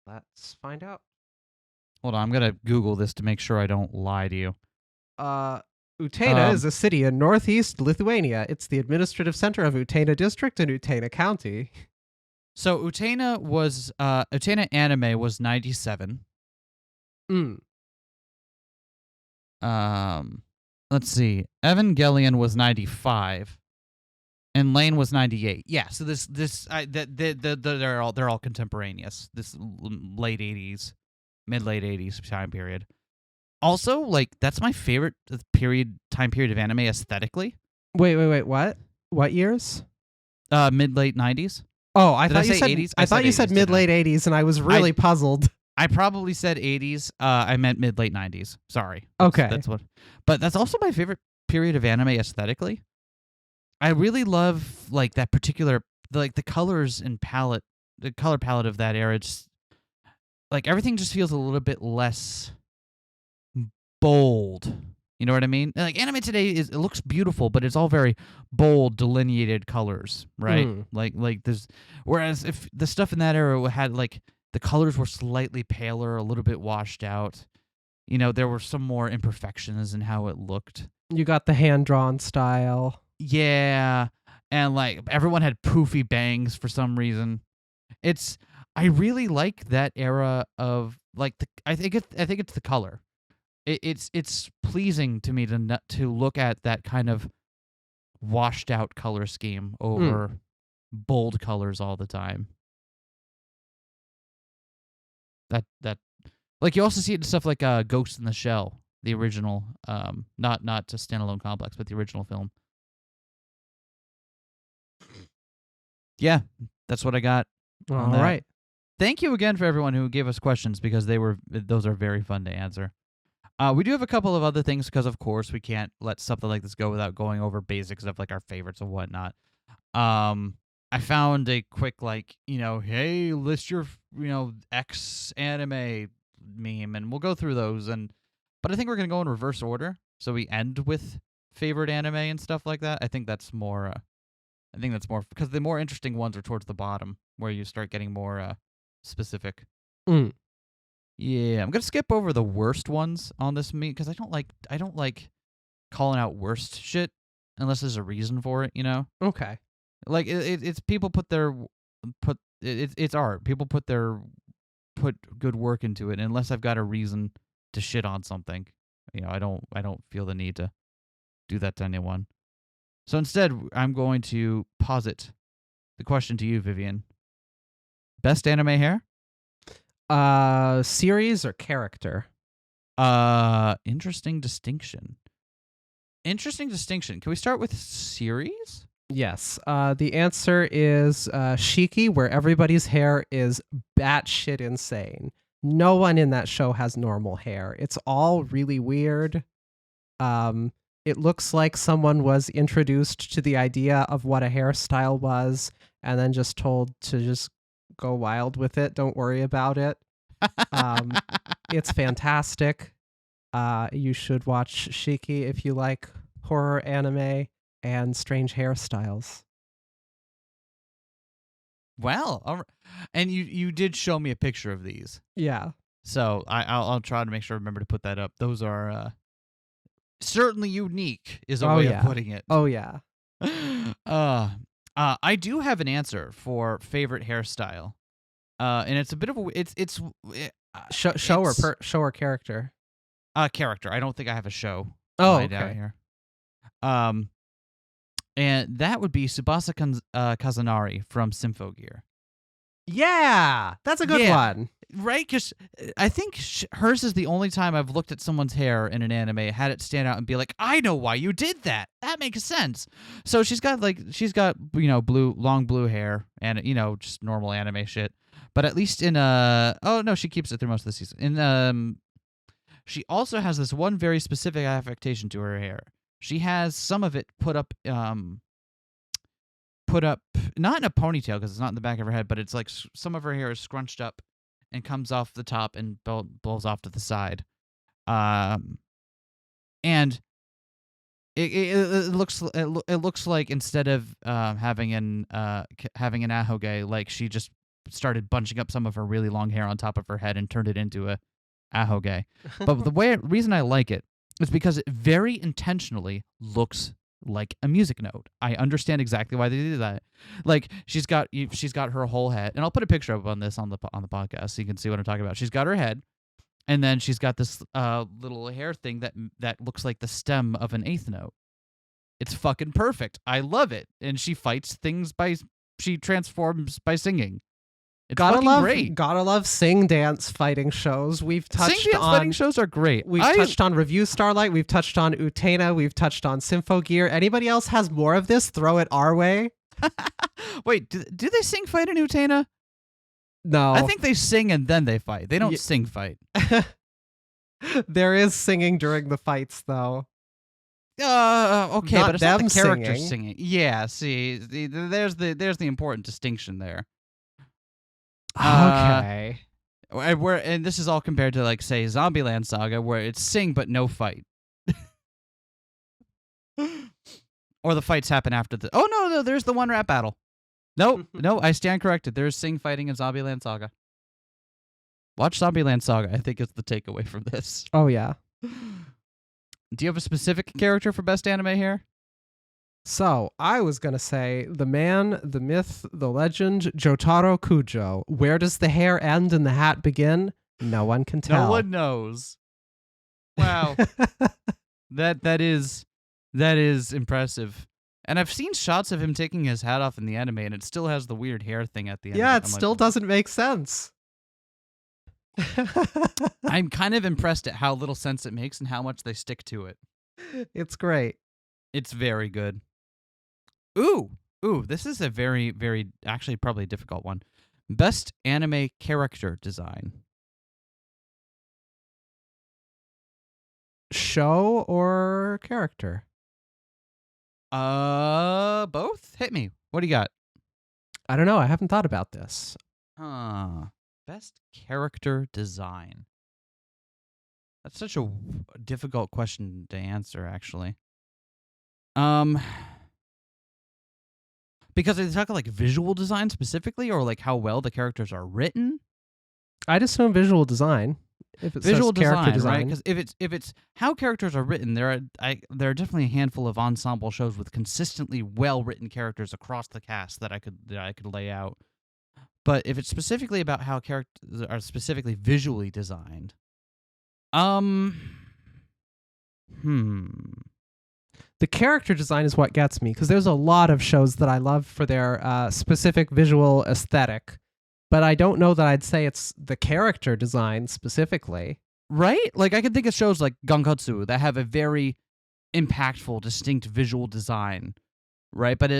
Let's find out.
Hold on, I'm going to Google this to make sure I don't lie to you.
Utena is a city in northeast Lithuania. It's the administrative center of Utena District and Utena County.
So Utena anime was 97. Let's see. Evangelion was 95. And Lane was 98. Yeah, so they're all contemporaneous. This late 80s, mid-late 80s time period. Also, like, that's my favorite time period of anime aesthetically.
Wait. What years?
Mid-late 90s.
Oh, I
Did
thought
I
you
say
said
80s?
I thought you said mid-late 80s, and I was really puzzled.
I probably said 80s. I meant mid-late 90s. Sorry.
Okay.
That's what. But that's also my favorite period of anime aesthetically. I really love like that particular the colors and palette, the color palette of that era. Just like everything just feels a little bit less bold. You know what I mean? Like anime today it looks beautiful, but it's all very bold, delineated colors, right? Like there's whereas if the stuff in that era had like the colors were slightly paler, a little bit washed out. You know, there were some more imperfections in how it looked.
You got the hand-drawn style.
Yeah, and like everyone had poofy bangs for some reason. I really like that era of like I think it's the color. It's pleasing to me to look at that kind of washed out color scheme over bold colors all the time. That like you also see it in stuff like Ghost in the Shell, the original, not to Standalone Complex, but the original film. Yeah, that's what I got.
All right.
Thank you again for everyone who gave us questions because those are very fun to answer. We do have a couple of other things because, of course, we can't let something like this go without going over basics of like our favorites and whatnot. I found a quick hey, list your X anime meme, and we'll go through those. But I think we're gonna go in reverse order, so we end with favorite anime and stuff like that. I think that's more. Because the more interesting ones are towards the bottom, where you start getting more specific. Yeah, I'm gonna skip over the worst ones on this meme because I don't like calling out worst shit unless there's a reason for it. You know?
Okay.
Like it's people it's art. People put good work into it. And unless I've got a reason to shit on something, I don't feel the need to do that to anyone. So instead, I'm going to posit the question to you, Vivian. Best anime hair?
Series or character?
Interesting distinction. Can we start with series?
Yes. The answer is Shiki, where everybody's hair is batshit insane. No one in that show has normal hair. It's all really weird. It looks like someone was introduced to the idea of what a hairstyle was and then just told to just go wild with it. Don't worry about it. It's fantastic. You should watch Shiki if you like horror anime and strange hairstyles.
Well, all right. And you did show me a picture of these.
Yeah.
So I'll try to make sure I remember to put that up. Those are certainly unique is a way of putting it.
Oh yeah.
I do have an answer for favorite hairstyle. And it's a bit of a
show or character.
Character. I don't think I have a show.
Okay.
Out here. And that would be Tsubasa Kazunari from Symphogear.
Yeah, that's a good one.
Right? Because I think hers is the only time I've looked at someone's hair in an anime, had it stand out and be like, I know why you did that. That makes sense. So she's got long blue hair and just normal anime shit. But at least in she keeps it through most of the season. She also has this one very specific affectation to her hair. She has some of it put up not in a ponytail because it's not in the back of her head, but it's like some of her hair is scrunched up and comes off the top and blows off to the side. And it looks like instead of having an ahoge, like she just started bunching up some of her really long hair on top of her head and turned it into a ahoge. But the reason I like it is because it very intentionally looks like a music note. I understand exactly why they did that. Like she's got her whole head, and I'll put a picture up on this on the podcast so you can see what I'm talking about. She's got her head, and then she's got this little hair thing that looks like the stem of an eighth note. It's fucking perfect. I love it. And she fights things she transforms by singing. It's fucking great.
Gotta love sing dance fighting shows. We've touched
Sing dance
on
fighting shows are great.
We've touched on Review Starlight. We've touched on Utena. We've touched on Symphogear. Anybody else has more of this? Throw it our way.
Wait, do they sing fight in Utena?
No.
I think they sing and then they fight. They don't sing fight.
There is singing during the fights, though.
Okay,
Not
but it's not the
them
characters
singing.
singing. Yeah, see, there's the important distinction there.
Okay.
And this is all compared to, like, say, Zombieland Saga, where it's sing but no fight. Or the fights happen after the... Oh, no, there's the one rap battle. No, I stand corrected. There's sing fighting in Zombieland Saga. Watch Zombieland Saga, I think, is the takeaway from this.
Oh, yeah.
Do you have a specific character for best anime here?
So, I was going to say the man, the myth, the legend, Jotaro Kujo. Where does the hair end and the hat begin? No one can tell.
No one knows. Wow. That is impressive. And I've seen shots of him taking his hat off in the anime, and it still has the weird hair thing at the end.
Yeah, it still doesn't make sense.
I'm kind of impressed at how little sense it makes and how much they stick to it.
It's great.
It's very good. Ooh, this is a very, very, actually probably a difficult one. Best anime character design.
Show or character?
Both? Hit me. What do you got?
I don't know. I haven't thought about this.
Best character design. That's such a difficult question to answer, actually. Because they talk like visual design specifically, or like how well the characters are written.
I'd assume visual design. If it
Visual
says character design,
right? Because if it's how characters are written, there are definitely a handful of ensemble shows with consistently well written characters across the cast that I could lay out. But if it's specifically about how characters are specifically visually designed,
the character design is what gets me, because there's a lot of shows that I love for their specific visual aesthetic, but I don't know that I'd say it's the character design specifically.
Right? Like, I can think of shows like Gankatsu that have a very impactful, distinct visual design, right? But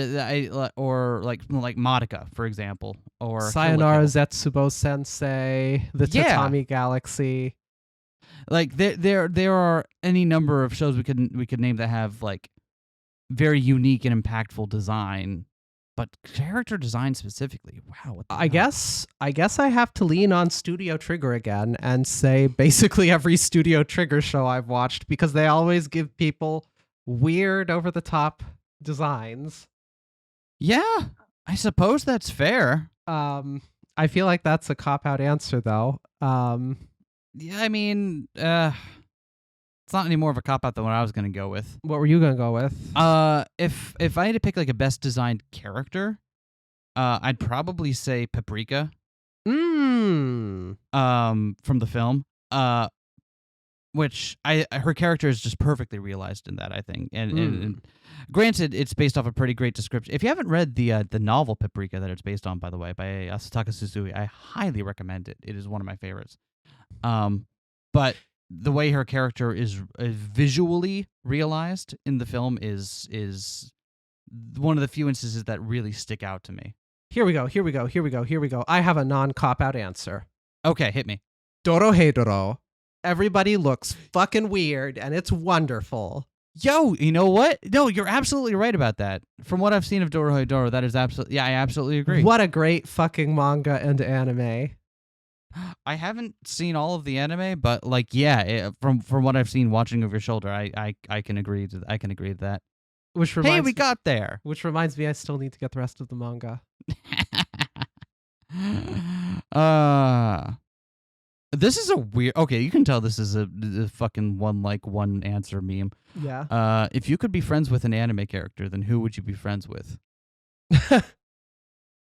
or like Madoka, for example, or
Sayonara
Kill la Kill.
Zetsubo Sensei, the
Yeah.
Tatami Galaxy.
Like there are any number of shows we could name that have like very unique and impactful design, but character design specifically, wow. What the
I
hell?
guess I have to lean on Studio Trigger again and say basically every Studio Trigger show I've watched, because they always give people weird, over the top designs.
Yeah, I suppose that's fair.
I feel like that's a cop-out answer, though.
Yeah, I mean, it's not any more of a cop out than what I was gonna go with.
What were you gonna go with?
If I had to pick like a best designed character, I'd probably say Paprika. From the film. Which her character is just perfectly realized in that, I think. And granted, it's based off a pretty great description. If you haven't read the novel Paprika that it's based on, by the way, by Asataka Susui, I highly recommend it. It is one of my favorites. But the way her character is visually realized in the film is one of the few instances that really stick out to me.
Here we go. I have a non-cop-out answer.
Okay, hit me.
Dorohedoro. Everybody looks fucking weird, and it's wonderful.
Yo, you know what? No, you're absolutely right about that. From what I've seen of Dorohedoro, that is absolutely... Yeah, I absolutely agree.
What a great fucking manga and anime.
I haven't seen all of the anime, but like, yeah, from what I've seen watching over your shoulder, I can agree to that.
Which reminds
Hey, we got there.
Which reminds me, I still need to get the rest of the manga.
This is a weird... Okay, you can tell this is a fucking one answer meme.
Yeah.
If you could be friends with an anime character, then who would you be friends with?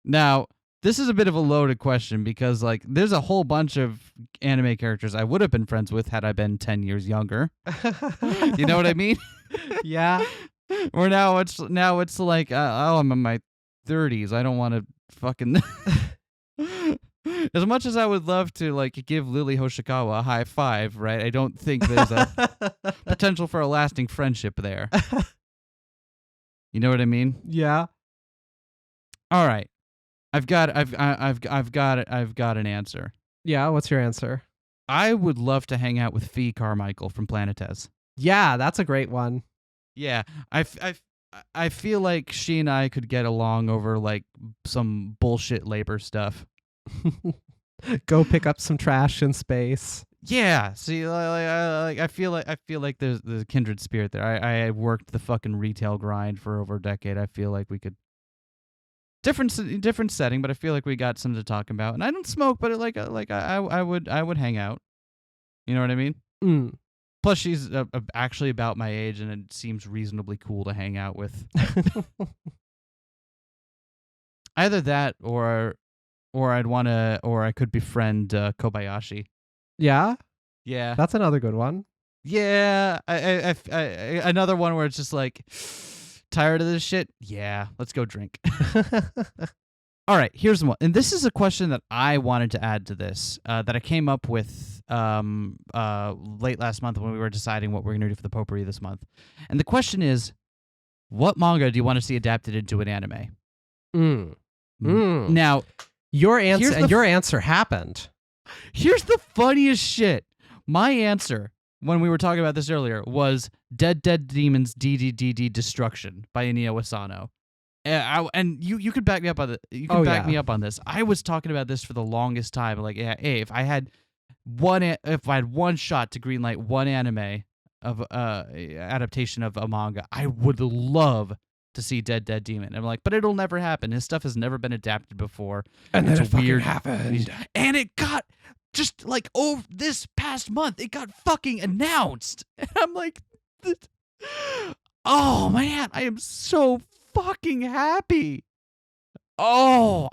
Now, this is a bit of a loaded question because, like, there's a whole bunch of anime characters I would have been friends with had I been 10 years younger. You know what I mean?
Yeah.
Or now it's like, oh, I'm in my 30s. I don't want to fucking. As much as I would love to like give Lily Hoshikawa a high five, right? I don't think there's a potential for a lasting friendship there. You know what I mean?
Yeah.
All right, I've got an answer.
Yeah. What's your answer?
I would love to hang out with Fee Carmichael from Planetes.
Yeah, that's a great one.
Yeah, I feel like she and I could get along over like some bullshit labor stuff.
Go pick up some trash in space.
Yeah, see, I feel like there's a kindred spirit there. I worked the fucking retail grind for over a decade. I feel like we could different setting, but I feel like we got something to talk about. And I don't smoke, but I would hang out. You know what I mean?
Mm.
Plus, she's actually about my age, and it seems reasonably cool to hang out with. Either that, or I could befriend Kobayashi.
Yeah,
Yeah,
that's another good one.
yeah. I another one where it's just like, tired of this shit. Yeah, let's go drink. All right, here's one, and this is a question that I wanted to add to this that I came up with late last month when we were deciding what we're going to do for the Potpourri this month. And the question is, what manga do you want to see adapted into an anime? Now,
your answer happened.
Here's the funniest shit. My answer when we were talking about this earlier was Dead Demons DDDD Destruction by Inio Asano. And you could back me up on me up on this. I was talking about this for the longest time. Like, yeah, hey, if I had one shot to greenlight one anime of adaptation of a manga, I would love to see Dead Demon. I'm like, but it'll never happen. His stuff has never been adapted before.
And
it's
then it fucking happened.
And it got just like over this past month, it got fucking announced. And I'm like, oh man, I am so fucking happy. Oh,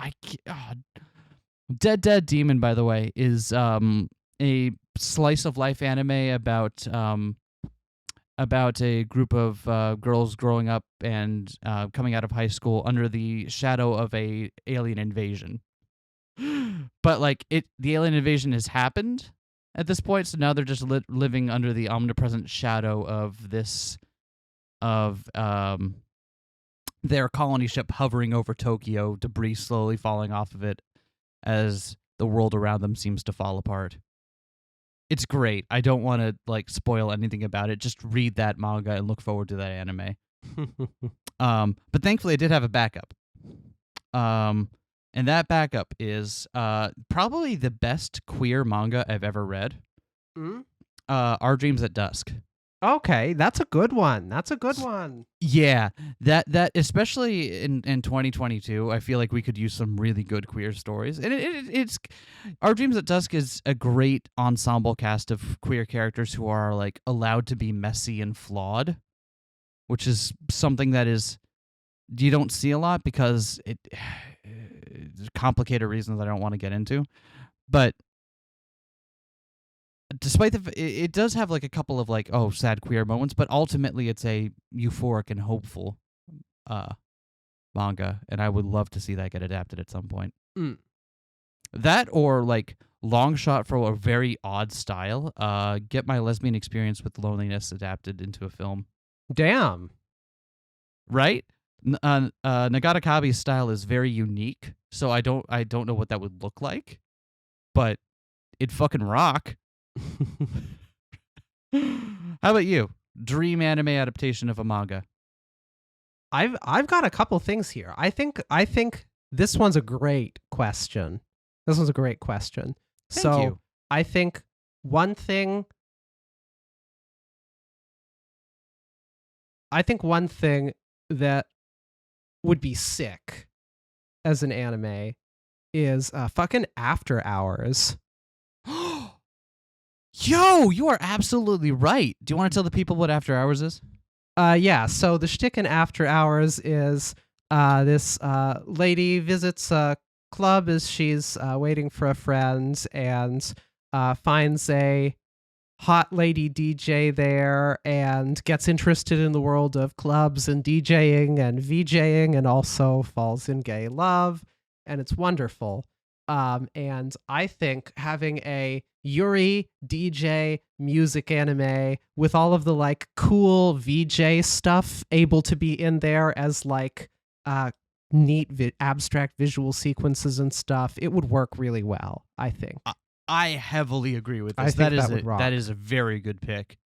Dead Demon, by the way, is a slice of life anime about a group of girls growing up and coming out of high school under the shadow of a alien invasion. But like the alien invasion has happened at this point, so now they're just living under the omnipresent shadow of their colony ship hovering over Tokyo, debris slowly falling off of it as the world around them seems to fall apart. It's great. I don't want to like spoil anything about it. Just read that manga and look forward to that anime. But thankfully I did have a backup. And that backup is probably the best queer manga I've ever read. Our Dreams at Dusk.
Okay, that's a good one.
Yeah, that especially in 2022, I feel like we could use some really good queer stories. And it's Our Dreams at Dusk is a great ensemble cast of queer characters who are like allowed to be messy and flawed, which is something that you don't see a lot because it's complicated reasons I don't want to get into. But despite it does have like a couple of like sad queer moments, but ultimately it's a euphoric and hopeful manga, and I would love to see that get adapted at some point. That or like long shot for a very odd style, get My Lesbian Experience with Loneliness adapted into a film.
Damn.
Right? Nagata Kabi's style is very unique, so I don't know what that would look like, but it'd fucking rock. How about you? Dream anime adaptation of a manga.
I've got a couple things here. I think this one's a great question.
Thank you.
I think one thing that would be sick as an anime is fucking After Hours.
Yo, you are absolutely right. Do you want to tell the people what After Hours is?
Yeah. So the shtick in After Hours is this lady visits a club as she's waiting for a friend and finds a hot lady DJ there and gets interested in the world of clubs and DJing and VJing and also falls in gay love. And it's wonderful. And I think having a Yuri DJ music anime with all of the like cool VJ stuff able to be in there as like neat abstract visual sequences and stuff, it would work really well, I think.
I heavily agree with this.
I think that would rock.
That is a very good pick.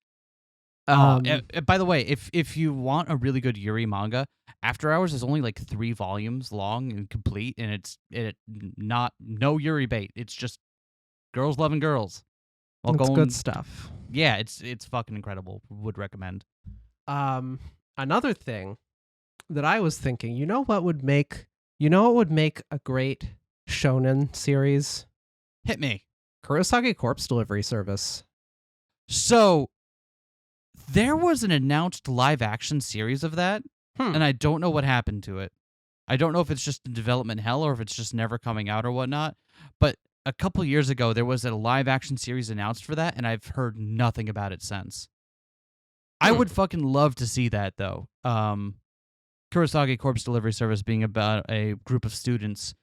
By the way, if you want a really good Yuri manga, After Hours is only like 3 volumes long and complete, and it's no Yuri bait. It's just girls loving girls.
It's good stuff.
Yeah, it's fucking incredible. Would recommend.
Another thing that I was thinking, you know what would make a great shonen series?
Hit me.
Kurosage Corpse Delivery Service.
So there was an announced live action series of that, and I don't know what happened to it. I don't know if it's just in development hell or if it's just never coming out or whatnot. But a couple years ago, there was a live action series announced for that, and I've heard nothing about it since. I would fucking love to see that, though. Kurosage Corpse Delivery Service being about a group of students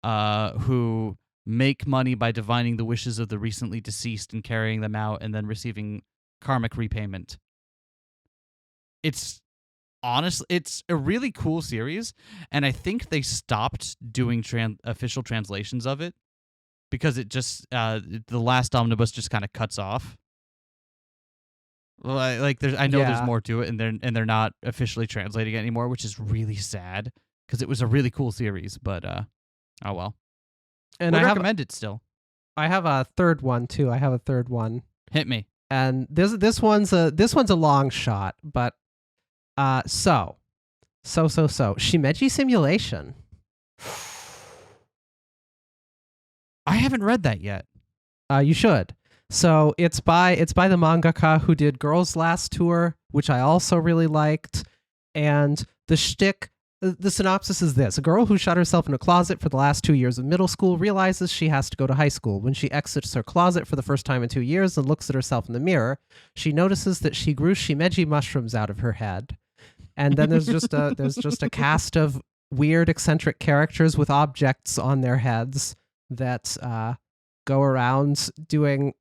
who make money by divining the wishes of the recently deceased and carrying them out and then receiving karmic repayment. It's a really cool series, and I think they stopped doing official translations of it because it just the last omnibus just kind of cuts off. Like there's more to it, and they're not officially translating it anymore, which is really sad because it was a really cool series. But oh well. And I recommend it still.
I have a third one too. I have a third one.
Hit me.
And this one's a long shot, but so Shimeji Simulation.
I haven't read that yet.
You should. So it's by the mangaka who did Girls Last Tour, which I also really liked, and the shtick. The synopsis is this. A girl who shut herself in a closet for the last 2 years of middle school realizes she has to go to high school. When she exits her closet for the first time in 2 years and looks at herself in the mirror, she notices that she grew Shimeji mushrooms out of her head. And then there's just a cast of weird, eccentric characters with objects on their heads that go around doing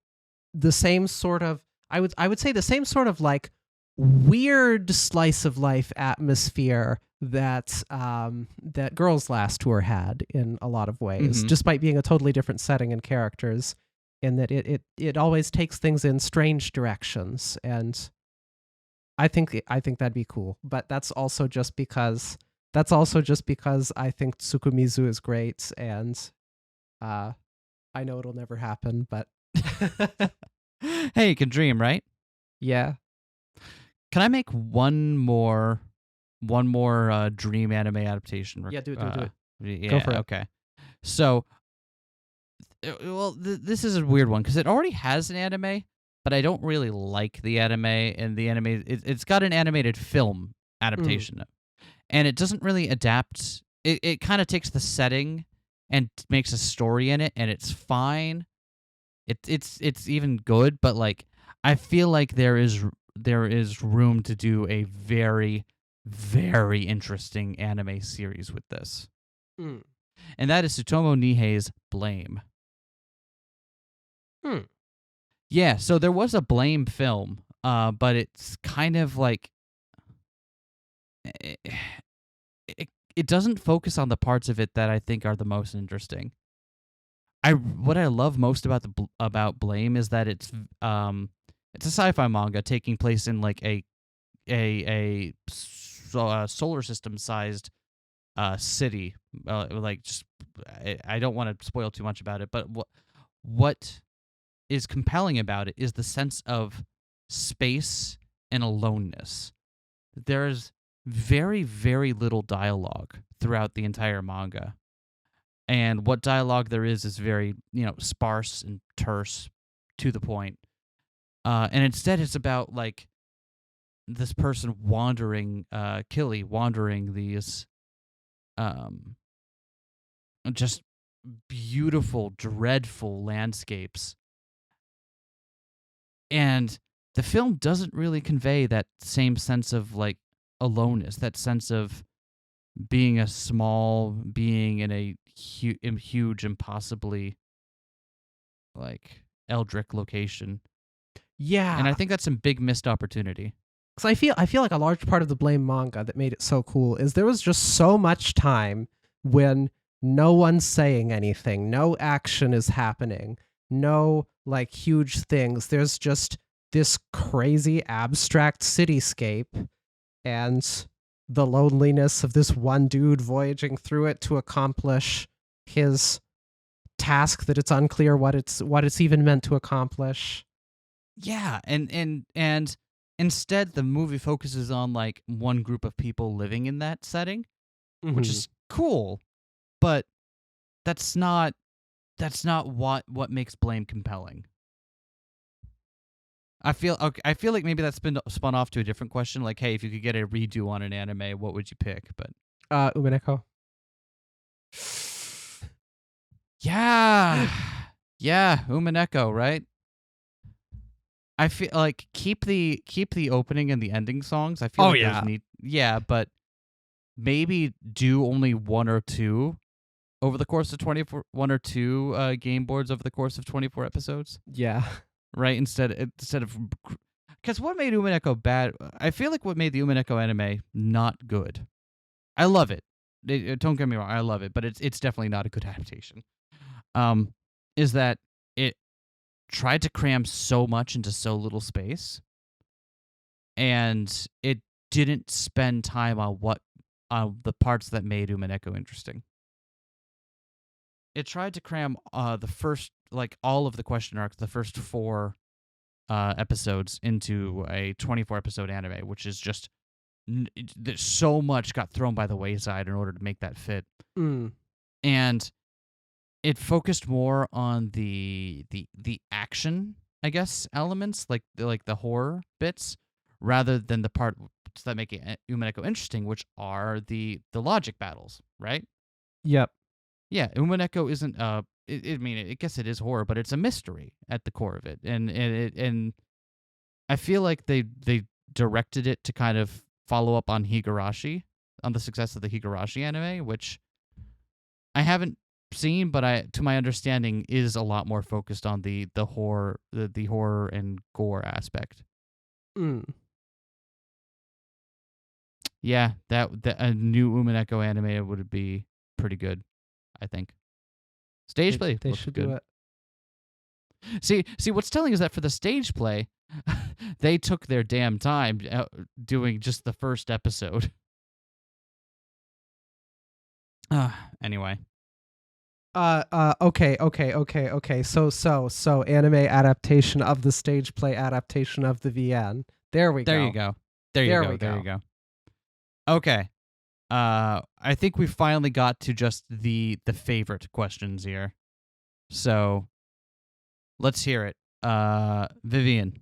the same sort of, I would say the same sort of like weird slice of life atmosphere that Girls Last Tour had in a lot of ways, despite being a totally different setting and characters, in that it always takes things in strange directions, and I think that'd be cool. But that's also just because I think Tsukumizu is great, and I know it'll never happen, but
hey, you can dream, right?
Yeah.
Can I make one more dream anime adaptation?
Yeah, do it.
Yeah,
go for it.
Okay. So, this is a weird one because it already has an anime, but I don't really like the anime. And the anime, it's got an animated film adaptation, and it doesn't really adapt. It kind of takes the setting and makes a story in it, and it's fine. It's even good, but like I feel like there is room to do a very, very interesting anime series with this. And that is Tsutomu Nihei's Blame. Yeah, so there was a Blame film, but it's kind of like it doesn't focus on the parts of it that I think are the most interesting. What I love most about Blame is that it's a sci-fi manga taking place in like a solar system sized city. Like just I don't want to spoil too much about it, but what is compelling about it is the sense of space and aloneness. There's very, very little dialogue throughout the entire manga. And what dialogue there is very, sparse and terse, to the point. And instead it's about, like, this person wandering, Killy, wandering these just beautiful, dreadful landscapes. And the film doesn't really convey that same sense of like aloneness, that sense of being a small being in a huge, impossibly like eldritch location. And I
Yeah,
think that's some big missed opportunity.
because I feel like a large part of the Blame manga that made it so cool is there was just so much time when no one's saying anything, no action is happening, no like huge things. There's just this crazy abstract cityscape and the loneliness of this one dude voyaging through it to accomplish his task that it's unclear what it's even meant to accomplish.
Yeah, and instead the movie focuses on like one group of people living in that setting, which is cool, but that's not what makes Blame compelling. I feel like maybe that's been spun off to a different question, like, hey, if you could get a redo on an anime, what would you pick? But
Umineko.
yeah, yeah, Umineko, right? I feel like keep the opening and the ending songs. I feel
Oh,
like
yeah.
those need, yeah, but maybe do only one or two over the course of 24, one or two game boards over the course of 24 episodes,
Yeah.
right? Instead of, because what made Umineko bad? I feel like what made the Umineko anime not good. I love it. Don't get me wrong, I love it, but it's definitely not a good adaptation. Is that it tried to cram so much into so little space, and it didn't spend time on the parts that made Umineko interesting. It tried to cram the first, like all of the question arcs, the first 4 episodes into a 24 episode anime, which is just so much got thrown by the wayside in order to make that fit. And it focused more on the action, I guess, elements, like the horror bits, rather than the parts that make Umineko interesting, which are the logic battles, right?
Yep.
Yeah, Umineko isn't I mean, I guess it is horror, but it's a mystery at the core of it, and I feel like they directed it to kind of follow up on Higurashi, on the success of the Higurashi anime, which I haven't seen, but to my understanding, is a lot more focused on the horror, the horror and gore aspect. Yeah, that a new Umineko anime would be pretty good, I think. Stage play,
They
looks
should
good.
do it.
See, what's telling is that for the stage play, they took their damn time doing just the first episode. Anyway.
Okay. So anime adaptation of the stage play adaptation of the VN. There we go.
There you go. There you go. Okay. I think we finally got to just the favorite questions here. So let's hear it. Vivian,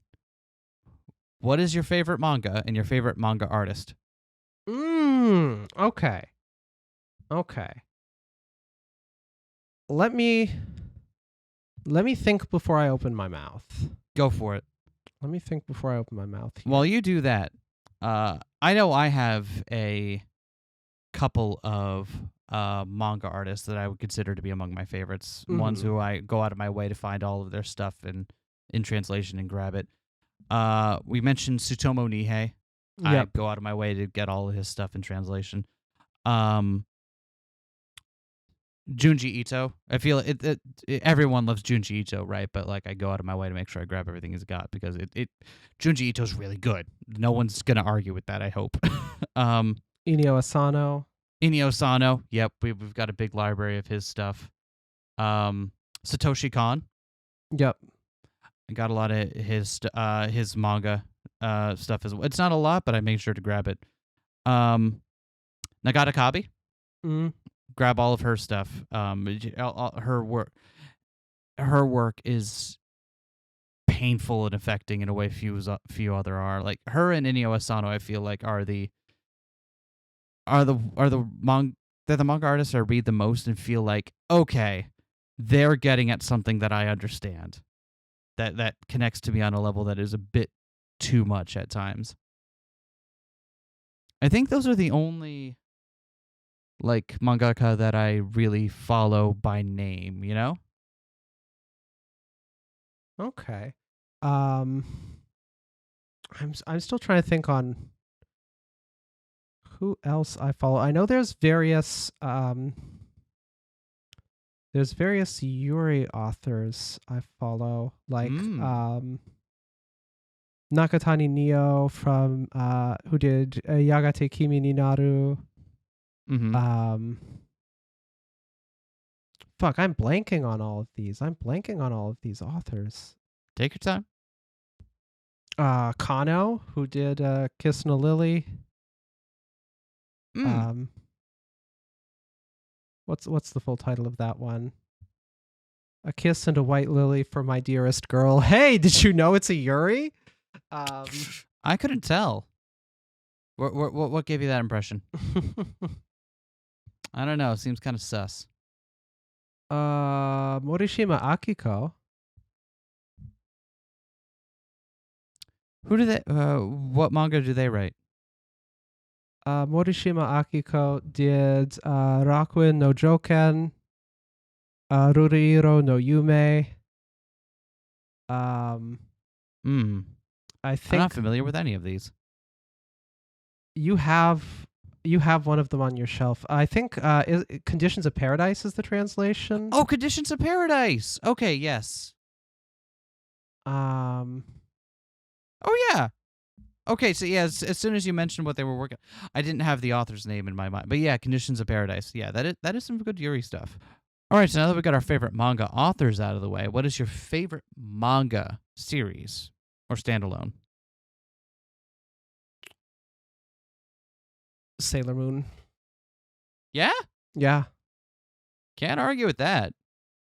what is your favorite manga and your favorite manga artist?
Okay. Let me think before I open my mouth.
Go for it.
Let me think before I open my mouth here.
While you do that, I know I have a couple of manga artists that I would consider to be among my favorites. Ones who I go out of my way to find all of their stuff in translation and grab it. We mentioned Tsutomu Nihei.
Yep.
I go out of my way to get all of his stuff in translation. Junji Ito. I feel everyone loves Junji Ito, right? But like, I go out of my way to make sure I grab everything he's got because Junji Ito's really good. No one's gonna argue with that, I hope.
Inio Asano.
Inio Asano. Yep, we've got a big library of his stuff. Satoshi Kon.
Yep.
I got a lot of his manga stuff as well. It's not a lot, but I make sure to grab it. Nagata Kabi. Grab all of her stuff. Her work is painful and affecting in a way few other are. Like her and Inio Asano, I feel like are the manga artists I read the most and feel like, okay, they're getting at something that I understand. that connects to me on a level that is a bit too much at times. I think those are the only like mangaka that I really follow by name, you know?
Okay. Um, I'm still trying to think on who else I follow. I know there's various Yuri authors I follow, like Nakatani Neo from who did Yagate Kimi ni Naru. Fuck, I'm blanking on all of these. Authors.
Take your time.
Kano, who did Kiss and a Lily. What's the full title of that one? A Kiss and a White Lily for My Dearest Girl. Hey, did you know it's a Yuri?
I couldn't tell. What gave you that impression? I don't know. It seems kind of sus.
Morishima Akiko.
Who do they? What manga do they write?
Morishima Akiko did Rakuin no Joken, Ruriiro no Yume. I think
I'm not familiar with any of these.
You have one of them on your shelf. I think Conditions of Paradise is the translation.
Oh, Conditions of Paradise. Okay, yes.
Oh
yeah. Okay, so yeah, as soon as you mentioned what they were working, I didn't have the author's name in my mind, but yeah, Conditions of Paradise. Yeah, that is some good Yuri stuff. All right, so now that we got our favorite manga authors out of the way, what is your favorite manga series or standalone?
Sailor Moon.
Yeah?
Yeah.
Can't argue with that.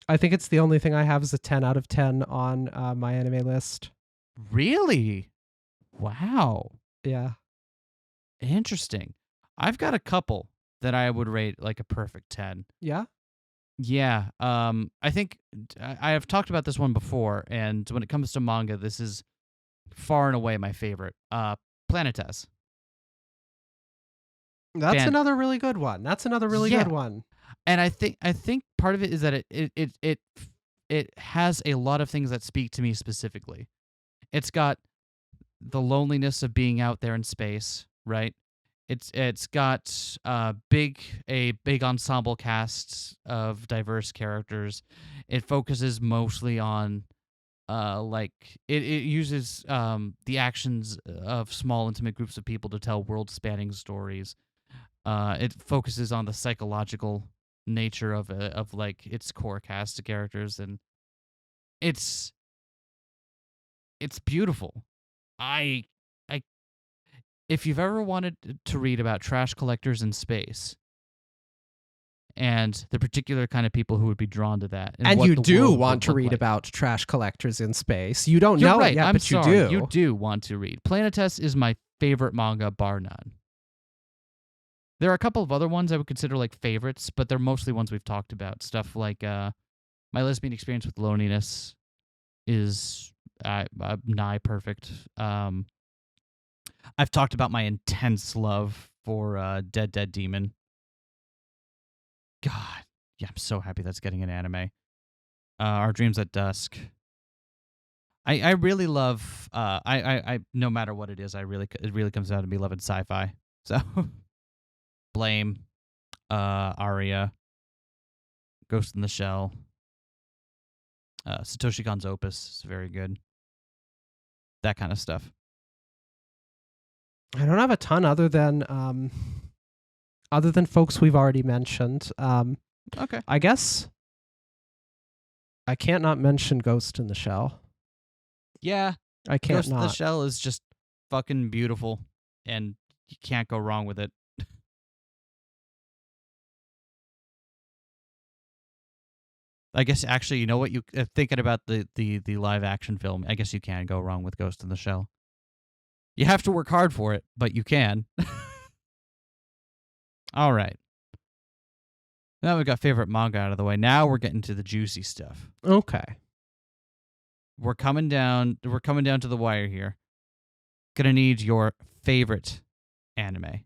I think it's the only thing I have as a 10 out of 10 on my anime list.
Really? Wow.
Yeah.
Interesting. I've got a couple that I would rate like a perfect 10.
Yeah?
Yeah. I think I have talked about this one before, and when it comes to manga, this is far and away my favorite. Planetes.
That's another really good one. Good one.
And I think part of it is that it has a lot of things that speak to me specifically. It's got the loneliness of being out there in space, right? It's got a big ensemble cast of diverse characters. It focuses mostly on it uses the actions of small intimate groups of people to tell world-spanning stories. It focuses on the psychological nature of like its core cast of characters, and it's beautiful. If you've ever wanted to read about trash collectors in space and the particular kind of people who would be drawn to that,
and you do want to read about trash collectors in space, you don't know it yet, but you do.
You do want to read. Planetes is my favorite manga, bar none. There are a couple of other ones I would consider like favorites, but they're mostly ones we've talked about. Stuff like My Lesbian Experience with Loneliness is nigh perfect. I've talked about my intense love for Dead Dead Demon. God, yeah, I'm so happy that's getting an anime. Our Dreams at Dusk. I really love. I no matter what it is, it really comes down to me loving sci-fi. So, Blame, Aria, Ghost in the Shell, Satoshi Kon's Opus is very good. That kind of stuff.
I don't have a ton other than folks we've already mentioned.
Okay.
I guess I can't not mention Ghost in the Shell.
Yeah.
I can't
Ghost in the Shell is just fucking beautiful, and you can't go wrong with it. I guess actually, you know what? You thinking about the live action film, I guess you can go wrong with Ghost in the Shell. You have to work hard for it, but you can. All right. Now we've got favorite manga out of the way. Now we're getting to the juicy stuff.
Okay.
we're coming down to the wire here. Gonna need your favorite anime.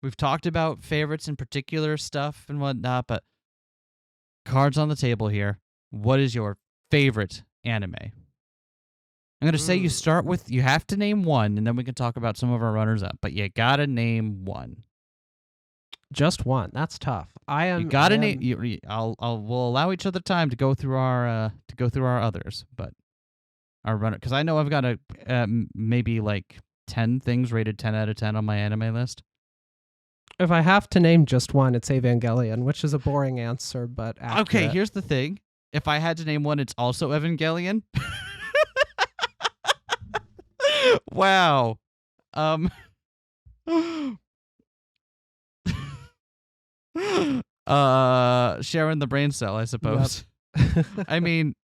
We've talked about favorites in particular stuff and whatnot, but cards on the table here. What is your favorite anime? I'm going to say you have to name one, and then we can talk about some of our runners-up, but you got to name one.
Just one. That's tough.
You got to name. We'll allow each other time to go through our others, but our runner, because I know I've got maybe like 10 things rated 10 out of 10 on my anime list.
If I have to name just one, it's Evangelion, which is a boring answer, but accurate.
Okay, here's the thing. If I had to name one, it's also Evangelion. Wow. Sharing the brain cell, I suppose.
Yep.
I mean,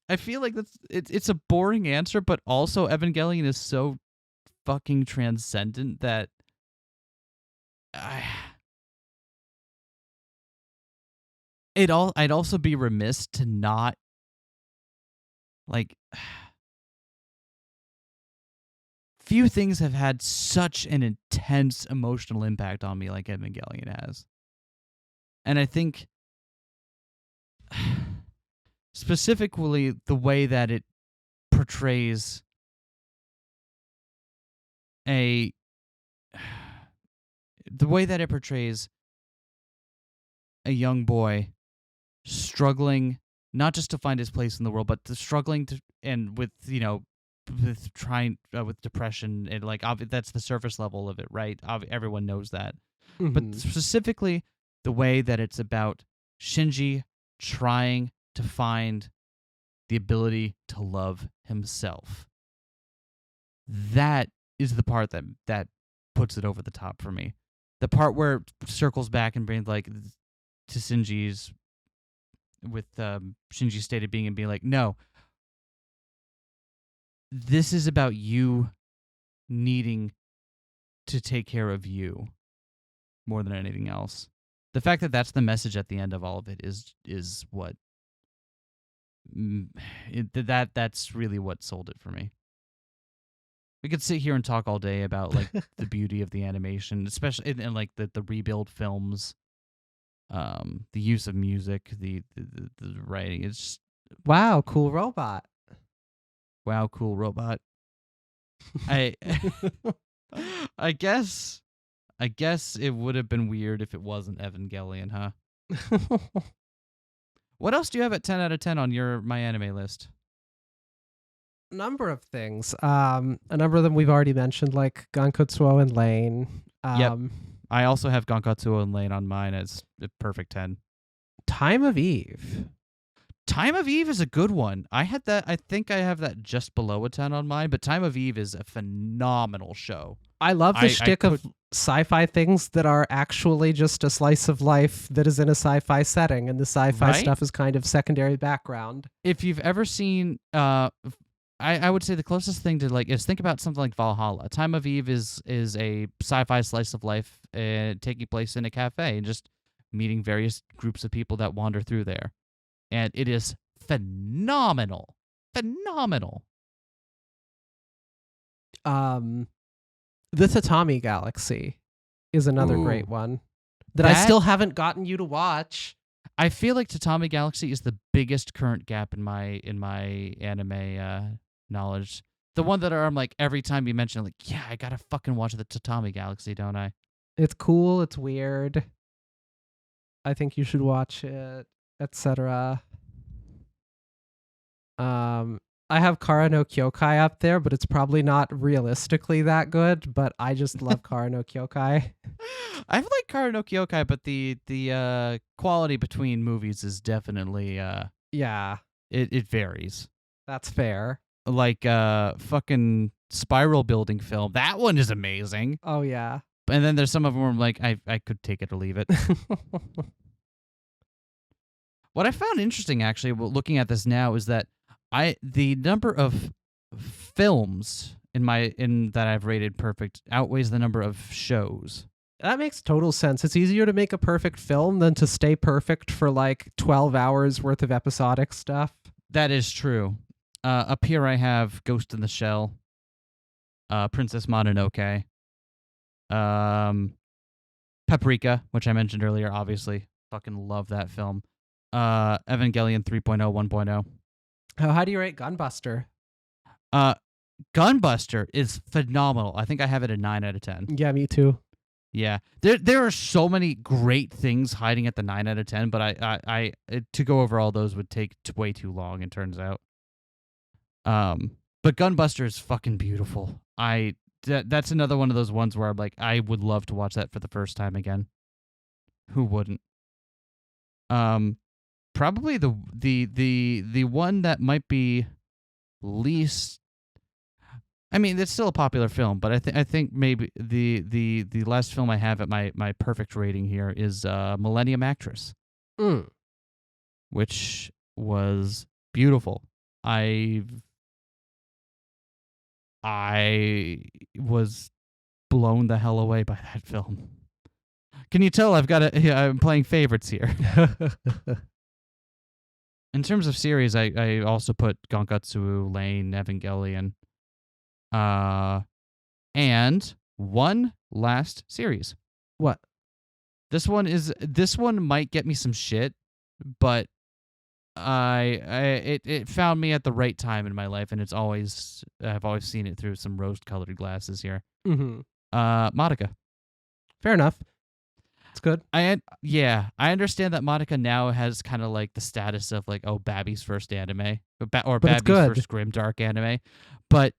I feel like it's a boring answer, but also Evangelion is so fucking transcendent that I'd also be remiss to not like. Few things have had such an intense emotional impact on me like Evangelion has, and I think specifically the way that it portrays a young boy struggling not just to find his place in the world, but struggling to and with with depression, and like that's the surface level of it, right? Everyone knows that, but specifically the way that it's about Shinji trying to find the ability to love himself. That is the part that puts it over the top for me. The part where it circles back and brings like to Shinji's with Shinji's state of being and being like, no, this is about you needing to take care of you more than anything else. The fact that that's the message at the end of all of it is what that's really what sold it for me. We could sit here and talk all day about like the beauty of the animation, especially in like the rebuild films, the use of music, the writing. It's just,
wow, cool robot.
Wow, cool robot. I guess it would have been weird if it wasn't Evangelion, huh? What else do you have at 10 out of 10 on your My Anime list?
Number of things. A number of them we've already mentioned, like Gankotsuo and Lane.
Yep. I also have Gankotsuo and Lane on mine as a perfect 10.
Time of Eve.
Time of Eve is a good one. I think I have that just below a 10 on mine, but Time of Eve is a phenomenal show.
I love the shtick of sci-fi things that are actually just a slice of life that is in a sci-fi setting, and the sci-fi stuff is kind of secondary background.
If you've ever seen, I would say the closest thing to like is think about something like Valhalla. Time of Eve is a sci-fi slice of life taking place in a cafe and just meeting various groups of people that wander through there. And it is phenomenal. Phenomenal.
The Tatami Galaxy is another great one that I still haven't gotten you to watch.
I feel like Tatami Galaxy is the biggest current gap in my anime knowledge. The one that I'm like, every time you mention it, like, yeah, I gotta fucking watch the Tatami Galaxy, don't I?
It's cool. It's weird. I think you should watch it, etc. I have Kara no Kyokai up there, but it's probably not realistically that good, but I just love Kara no Kyokai.
I like Kara no Kyokai, but the quality between movies is definitely
yeah.
It varies.
That's fair.
Like fucking spiral building film. That one is amazing.
Oh yeah.
And then there's some of them where I'm like, I could take it or leave it. What I found interesting, actually, looking at this now, is that the number of films in that I've rated perfect outweighs the number of shows
That makes total sense. It's easier to make a perfect film than to stay perfect for like 12 hours worth of episodic stuff.
That is true. Up here I have Ghost in the Shell, Princess Mononoke, Paprika, which I mentioned earlier, obviously. Fucking love that film. Evangelion 3.0, 1.0.
How do you rate Gunbuster?
Gunbuster is phenomenal. I think I have it a 9 out of 10.
Yeah, me too.
Yeah, there are so many great things hiding at the 9 out of 10, but I to go over all those would take way too long. It turns out. But Gunbuster is fucking beautiful. That's another one of those ones where I'm like, I would love to watch that for the first time again. Who wouldn't? Probably the one that might be least. I mean, it's still a popular film, but I think maybe the last film I have at my perfect rating here is Millennium Actress, which was beautiful. I was blown the hell away by that film. Can you tell I'm playing favorites here? In terms of series, I also put Gankatsu, Lane, Evangelion. And one last series.
What?
This one might get me some shit, but it found me at the right time in my life, and I've always seen it through some rose-colored glasses here.
Mm-hmm.
Madoka.
Fair enough. It's good.
I understand that Madoka now has kind of like the status of like, oh, Babby's first anime, or Babby's first grimdark anime, but.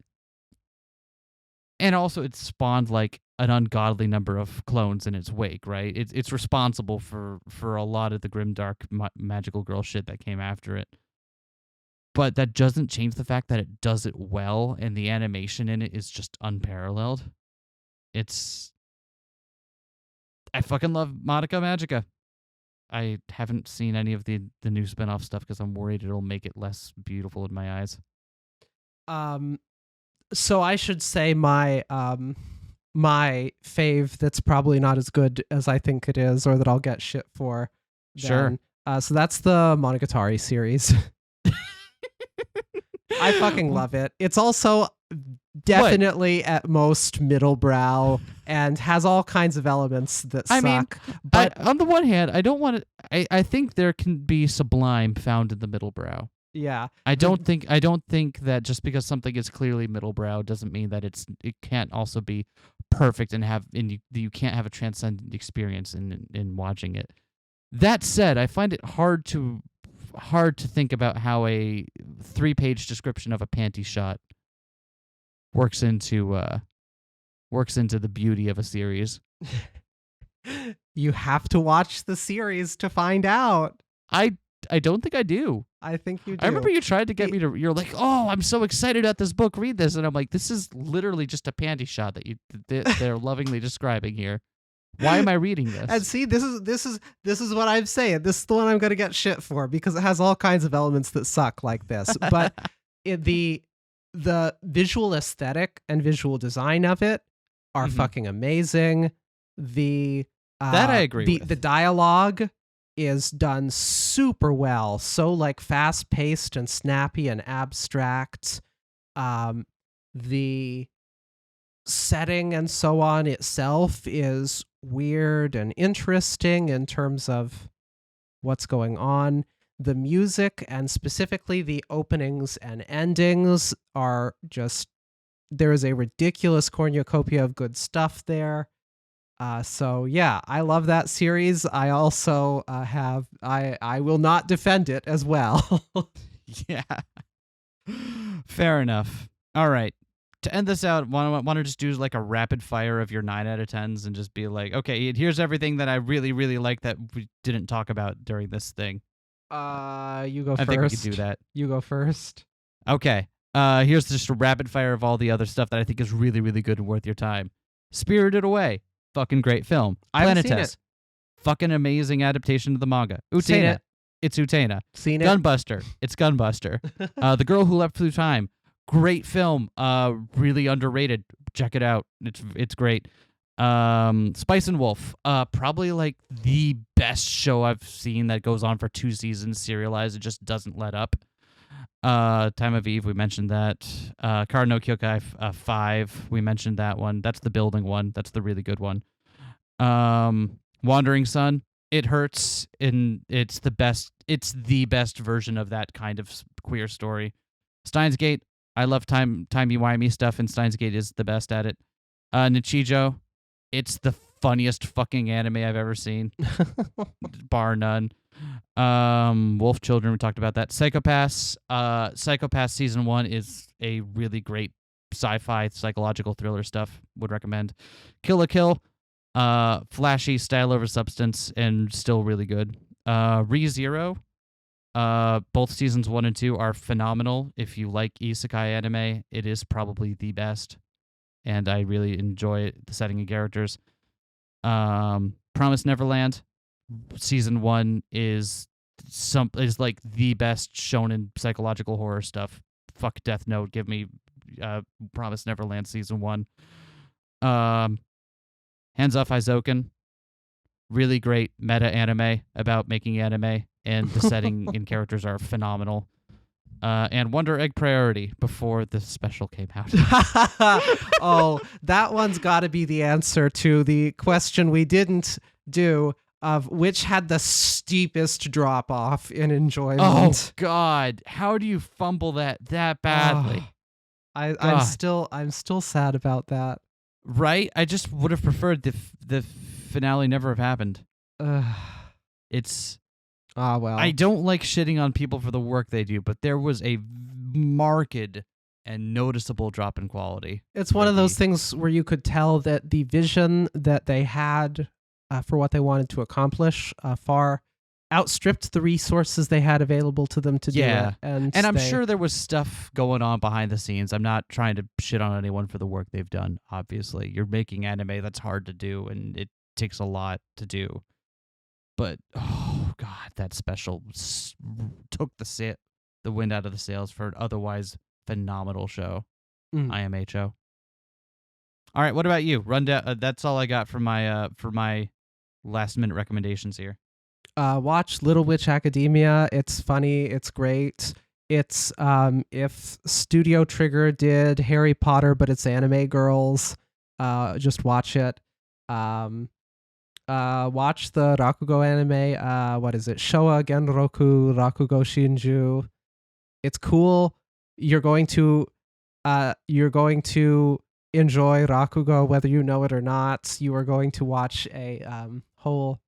And also, it spawned like an ungodly number of clones in its wake, right? It's responsible for a lot of the grimdark magical girl shit that came after it. But that doesn't change the fact that it does it well, and the animation in it is just unparalleled. I fucking love Madoka Magica. I haven't seen any of the new spin-off stuff because I'm worried it'll make it less beautiful in my eyes.
So I should say my my fave that's probably not as good as I think it is, or that I'll get shit for.
Sure.
So that's the Monogatari series. I fucking love it. It's also definitely at most middlebrow and has all kinds of elements that suck.
But on the one hand, I don't want to. I think there can be sublime found in the middlebrow.
Yeah.
I don't think that just because something is clearly middlebrow doesn't mean that it can't also be perfect and you can't have a transcendent experience in watching it. That said, I find it hard to think about how a 3-page description of a panty shot works into the beauty of a series.
You have to watch the series to find out.
I don't think I do.
I think you do.
I remember you tried to get me to. You're like, "Oh, I'm so excited about this book. Read this," and I'm like, "This is literally just a panty shot that they're lovingly describing here. Why am I reading this?"
And see, this is what I'm saying. This is the one I'm gonna get shit for because it has all kinds of elements that suck like this. But the visual aesthetic and visual design of it are fucking amazing. That
I agree with.
The dialogue is done super well, so like fast-paced and snappy and abstract. The setting and so on itself is weird and interesting in terms of what's going on. The music, and specifically the openings and endings, are just, there is a ridiculous cornucopia of good stuff there. So yeah, I love that series. I also I will not defend it as well.
Yeah. Fair enough. All right. To end this out, want to just do like a rapid fire of your 9 out of 10s and just be like, okay, here's everything that I really, really like that we didn't talk about during this thing.
You go first.
I think we could do that.
You go first.
Okay. Here's just a rapid fire of all the other stuff that I think is really, really good and worth your time. Spirited Away. Fucking great film.
I haven't seen
Planetes.
it.
Fucking amazing adaptation of the manga.
Seen
Utena.
it.
It's Utena.
Seen it.
Gunbuster. It's Gunbuster. The Girl Who Leapt Through Time. Great film. Really underrated. Check it out. It's great. Spice and Wolf. Probably like the best show I've seen that goes on for 2 seasons, serialized. It just doesn't let up. Time of Eve, we mentioned that. Kara no Kyokai 5, we mentioned that one. That's the building one. That's the really good one. Wandering Sun, it hurts, and it's the best version of that kind of queer story. Steins Gate, I love timey-wimey stuff, and Steins Gate is the best at it. Nichijou, it's the funniest fucking anime I've ever seen, bar none. Wolf Children, we talked about that. Psychopaths. Psychopaths season 1 is a really great sci-fi psychological thriller stuff. Would recommend. Kill la Kill. Flashy, style over substance, and still really good. ReZero. Both seasons 1 and 2 are phenomenal. If you like isekai anime, it is probably the best, and I really enjoy it, the setting and characters. Promised Neverland. Season 1 is like the best shonen psychological horror stuff. Fuck Death Note. Give me Promised Neverland season 1. Hands Off Izoken. Really great meta anime about making anime, and the setting and characters are phenomenal. And Wonder Egg Priority before the special came out.
Oh, that one's got to be the answer to the question we didn't do of which had the steepest drop off in enjoyment.
Oh God, how do you fumble that badly?
I'm still sad about that.
Right? I just would have preferred the finale never have happened. It's
well.
I don't like shitting on people for the work they do, but there was a marked and noticeable drop in quality.
It's one of those things where you could tell that the vision that they had for what they wanted to accomplish far outstripped the resources they had available to them to do it. And
I'm sure there was stuff going on behind the scenes. I'm not trying to shit on anyone for the work they've done, obviously. You're making anime that's hard to do, and it takes a lot to do. But, oh, God, that special took the wind out of the sails for an otherwise phenomenal show. IMHO. All right, what about you? Run down. That's all I got for my last-minute recommendations here.
Watch Little Witch Academia. It's funny. It's great. It's if Studio Trigger did Harry Potter, but it's anime girls. Just watch it. Watch the Rakugo anime. What is it? Showa Genroku Rakugo Shinju. It's cool. You're going to enjoy Rakugo whether you know it or not. You are going to watch a whole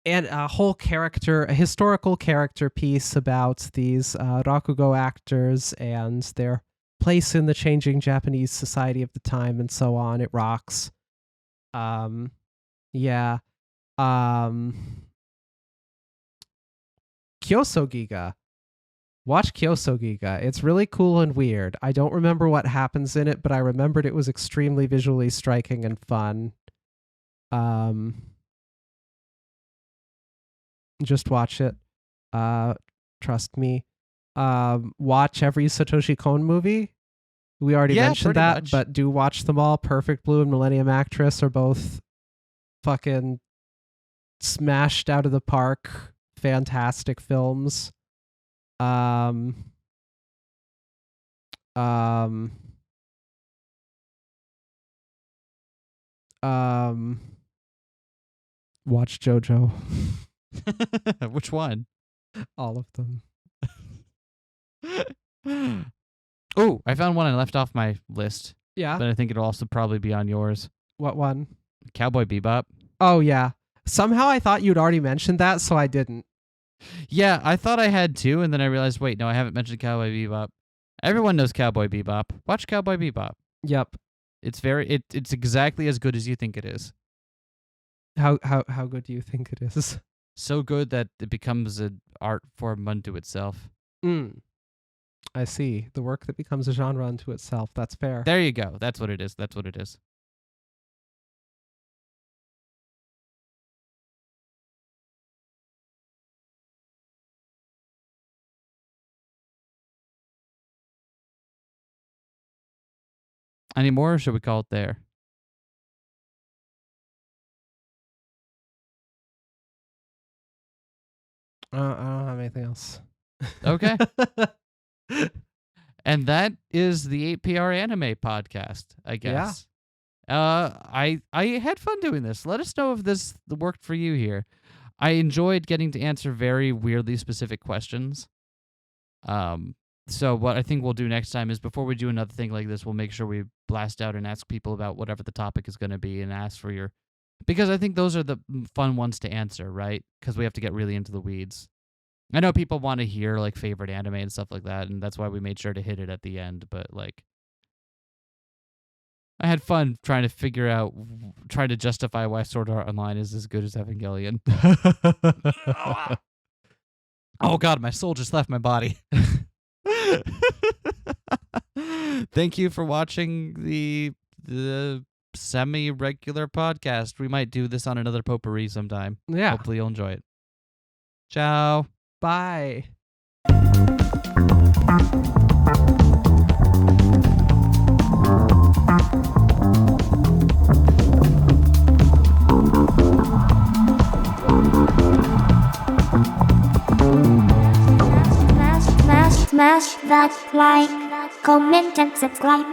historical character piece about these Rakugo actors and their place in the changing Japanese society of the time and so on. It rocks. Yeah. Kyoso Watch Kyoso Giga. It's really cool and weird. I don't remember what happens in it, but I remembered it was extremely visually striking and fun. Just watch it. Trust me. Watch every Satoshi Kon movie. We already mentioned that,
much.
But do watch them all. Perfect Blue and Millennium Actress are both fucking smashed out of the park. Fantastic films. Watch JoJo.
Which one?
All of them.
Oh, I found one I left off my list.
Yeah.
But I think it'll also probably be on yours.
What one?
Cowboy Bebop.
Oh, yeah. Somehow I thought you'd already mentioned that, so I didn't.
Yeah, I thought I had too, and then I realized, wait, no, I haven't mentioned Cowboy Bebop. Everyone knows Cowboy Bebop. Watch Cowboy Bebop.
Yep.
It's it's exactly as good as you think it is.
How good do you think it is?
So good that it becomes an art form unto itself.
I see. The work that becomes a genre unto itself. That's fair.
There you go. That's what it is. That's what it is. Any more, or should we call it there?
I don't have anything else.
Okay. And that is the 8PR Anime Podcast, I guess. I had fun doing this. Let us know if this worked for you here. I enjoyed getting to answer very weirdly specific questions. So what I think we'll do next time is, before we do another thing like this, we'll make sure we blast out and ask people about whatever the topic is going to be, and ask for your, because I think those are the fun ones to answer, right? Because we have to get really into the weeds. I know people want to hear like favorite anime and stuff like that, and that's why we made sure to hit it at the end. But like, I had fun trying to justify why Sword Art Online is as good as Evangelion. Oh God, my soul just left my body. Thank you for watching the semi-regular podcast. We might do this on another potpourri sometime.
Yeah.
Hopefully you'll enjoy it. Ciao.
Bye.
Smash that like, comment and subscribe.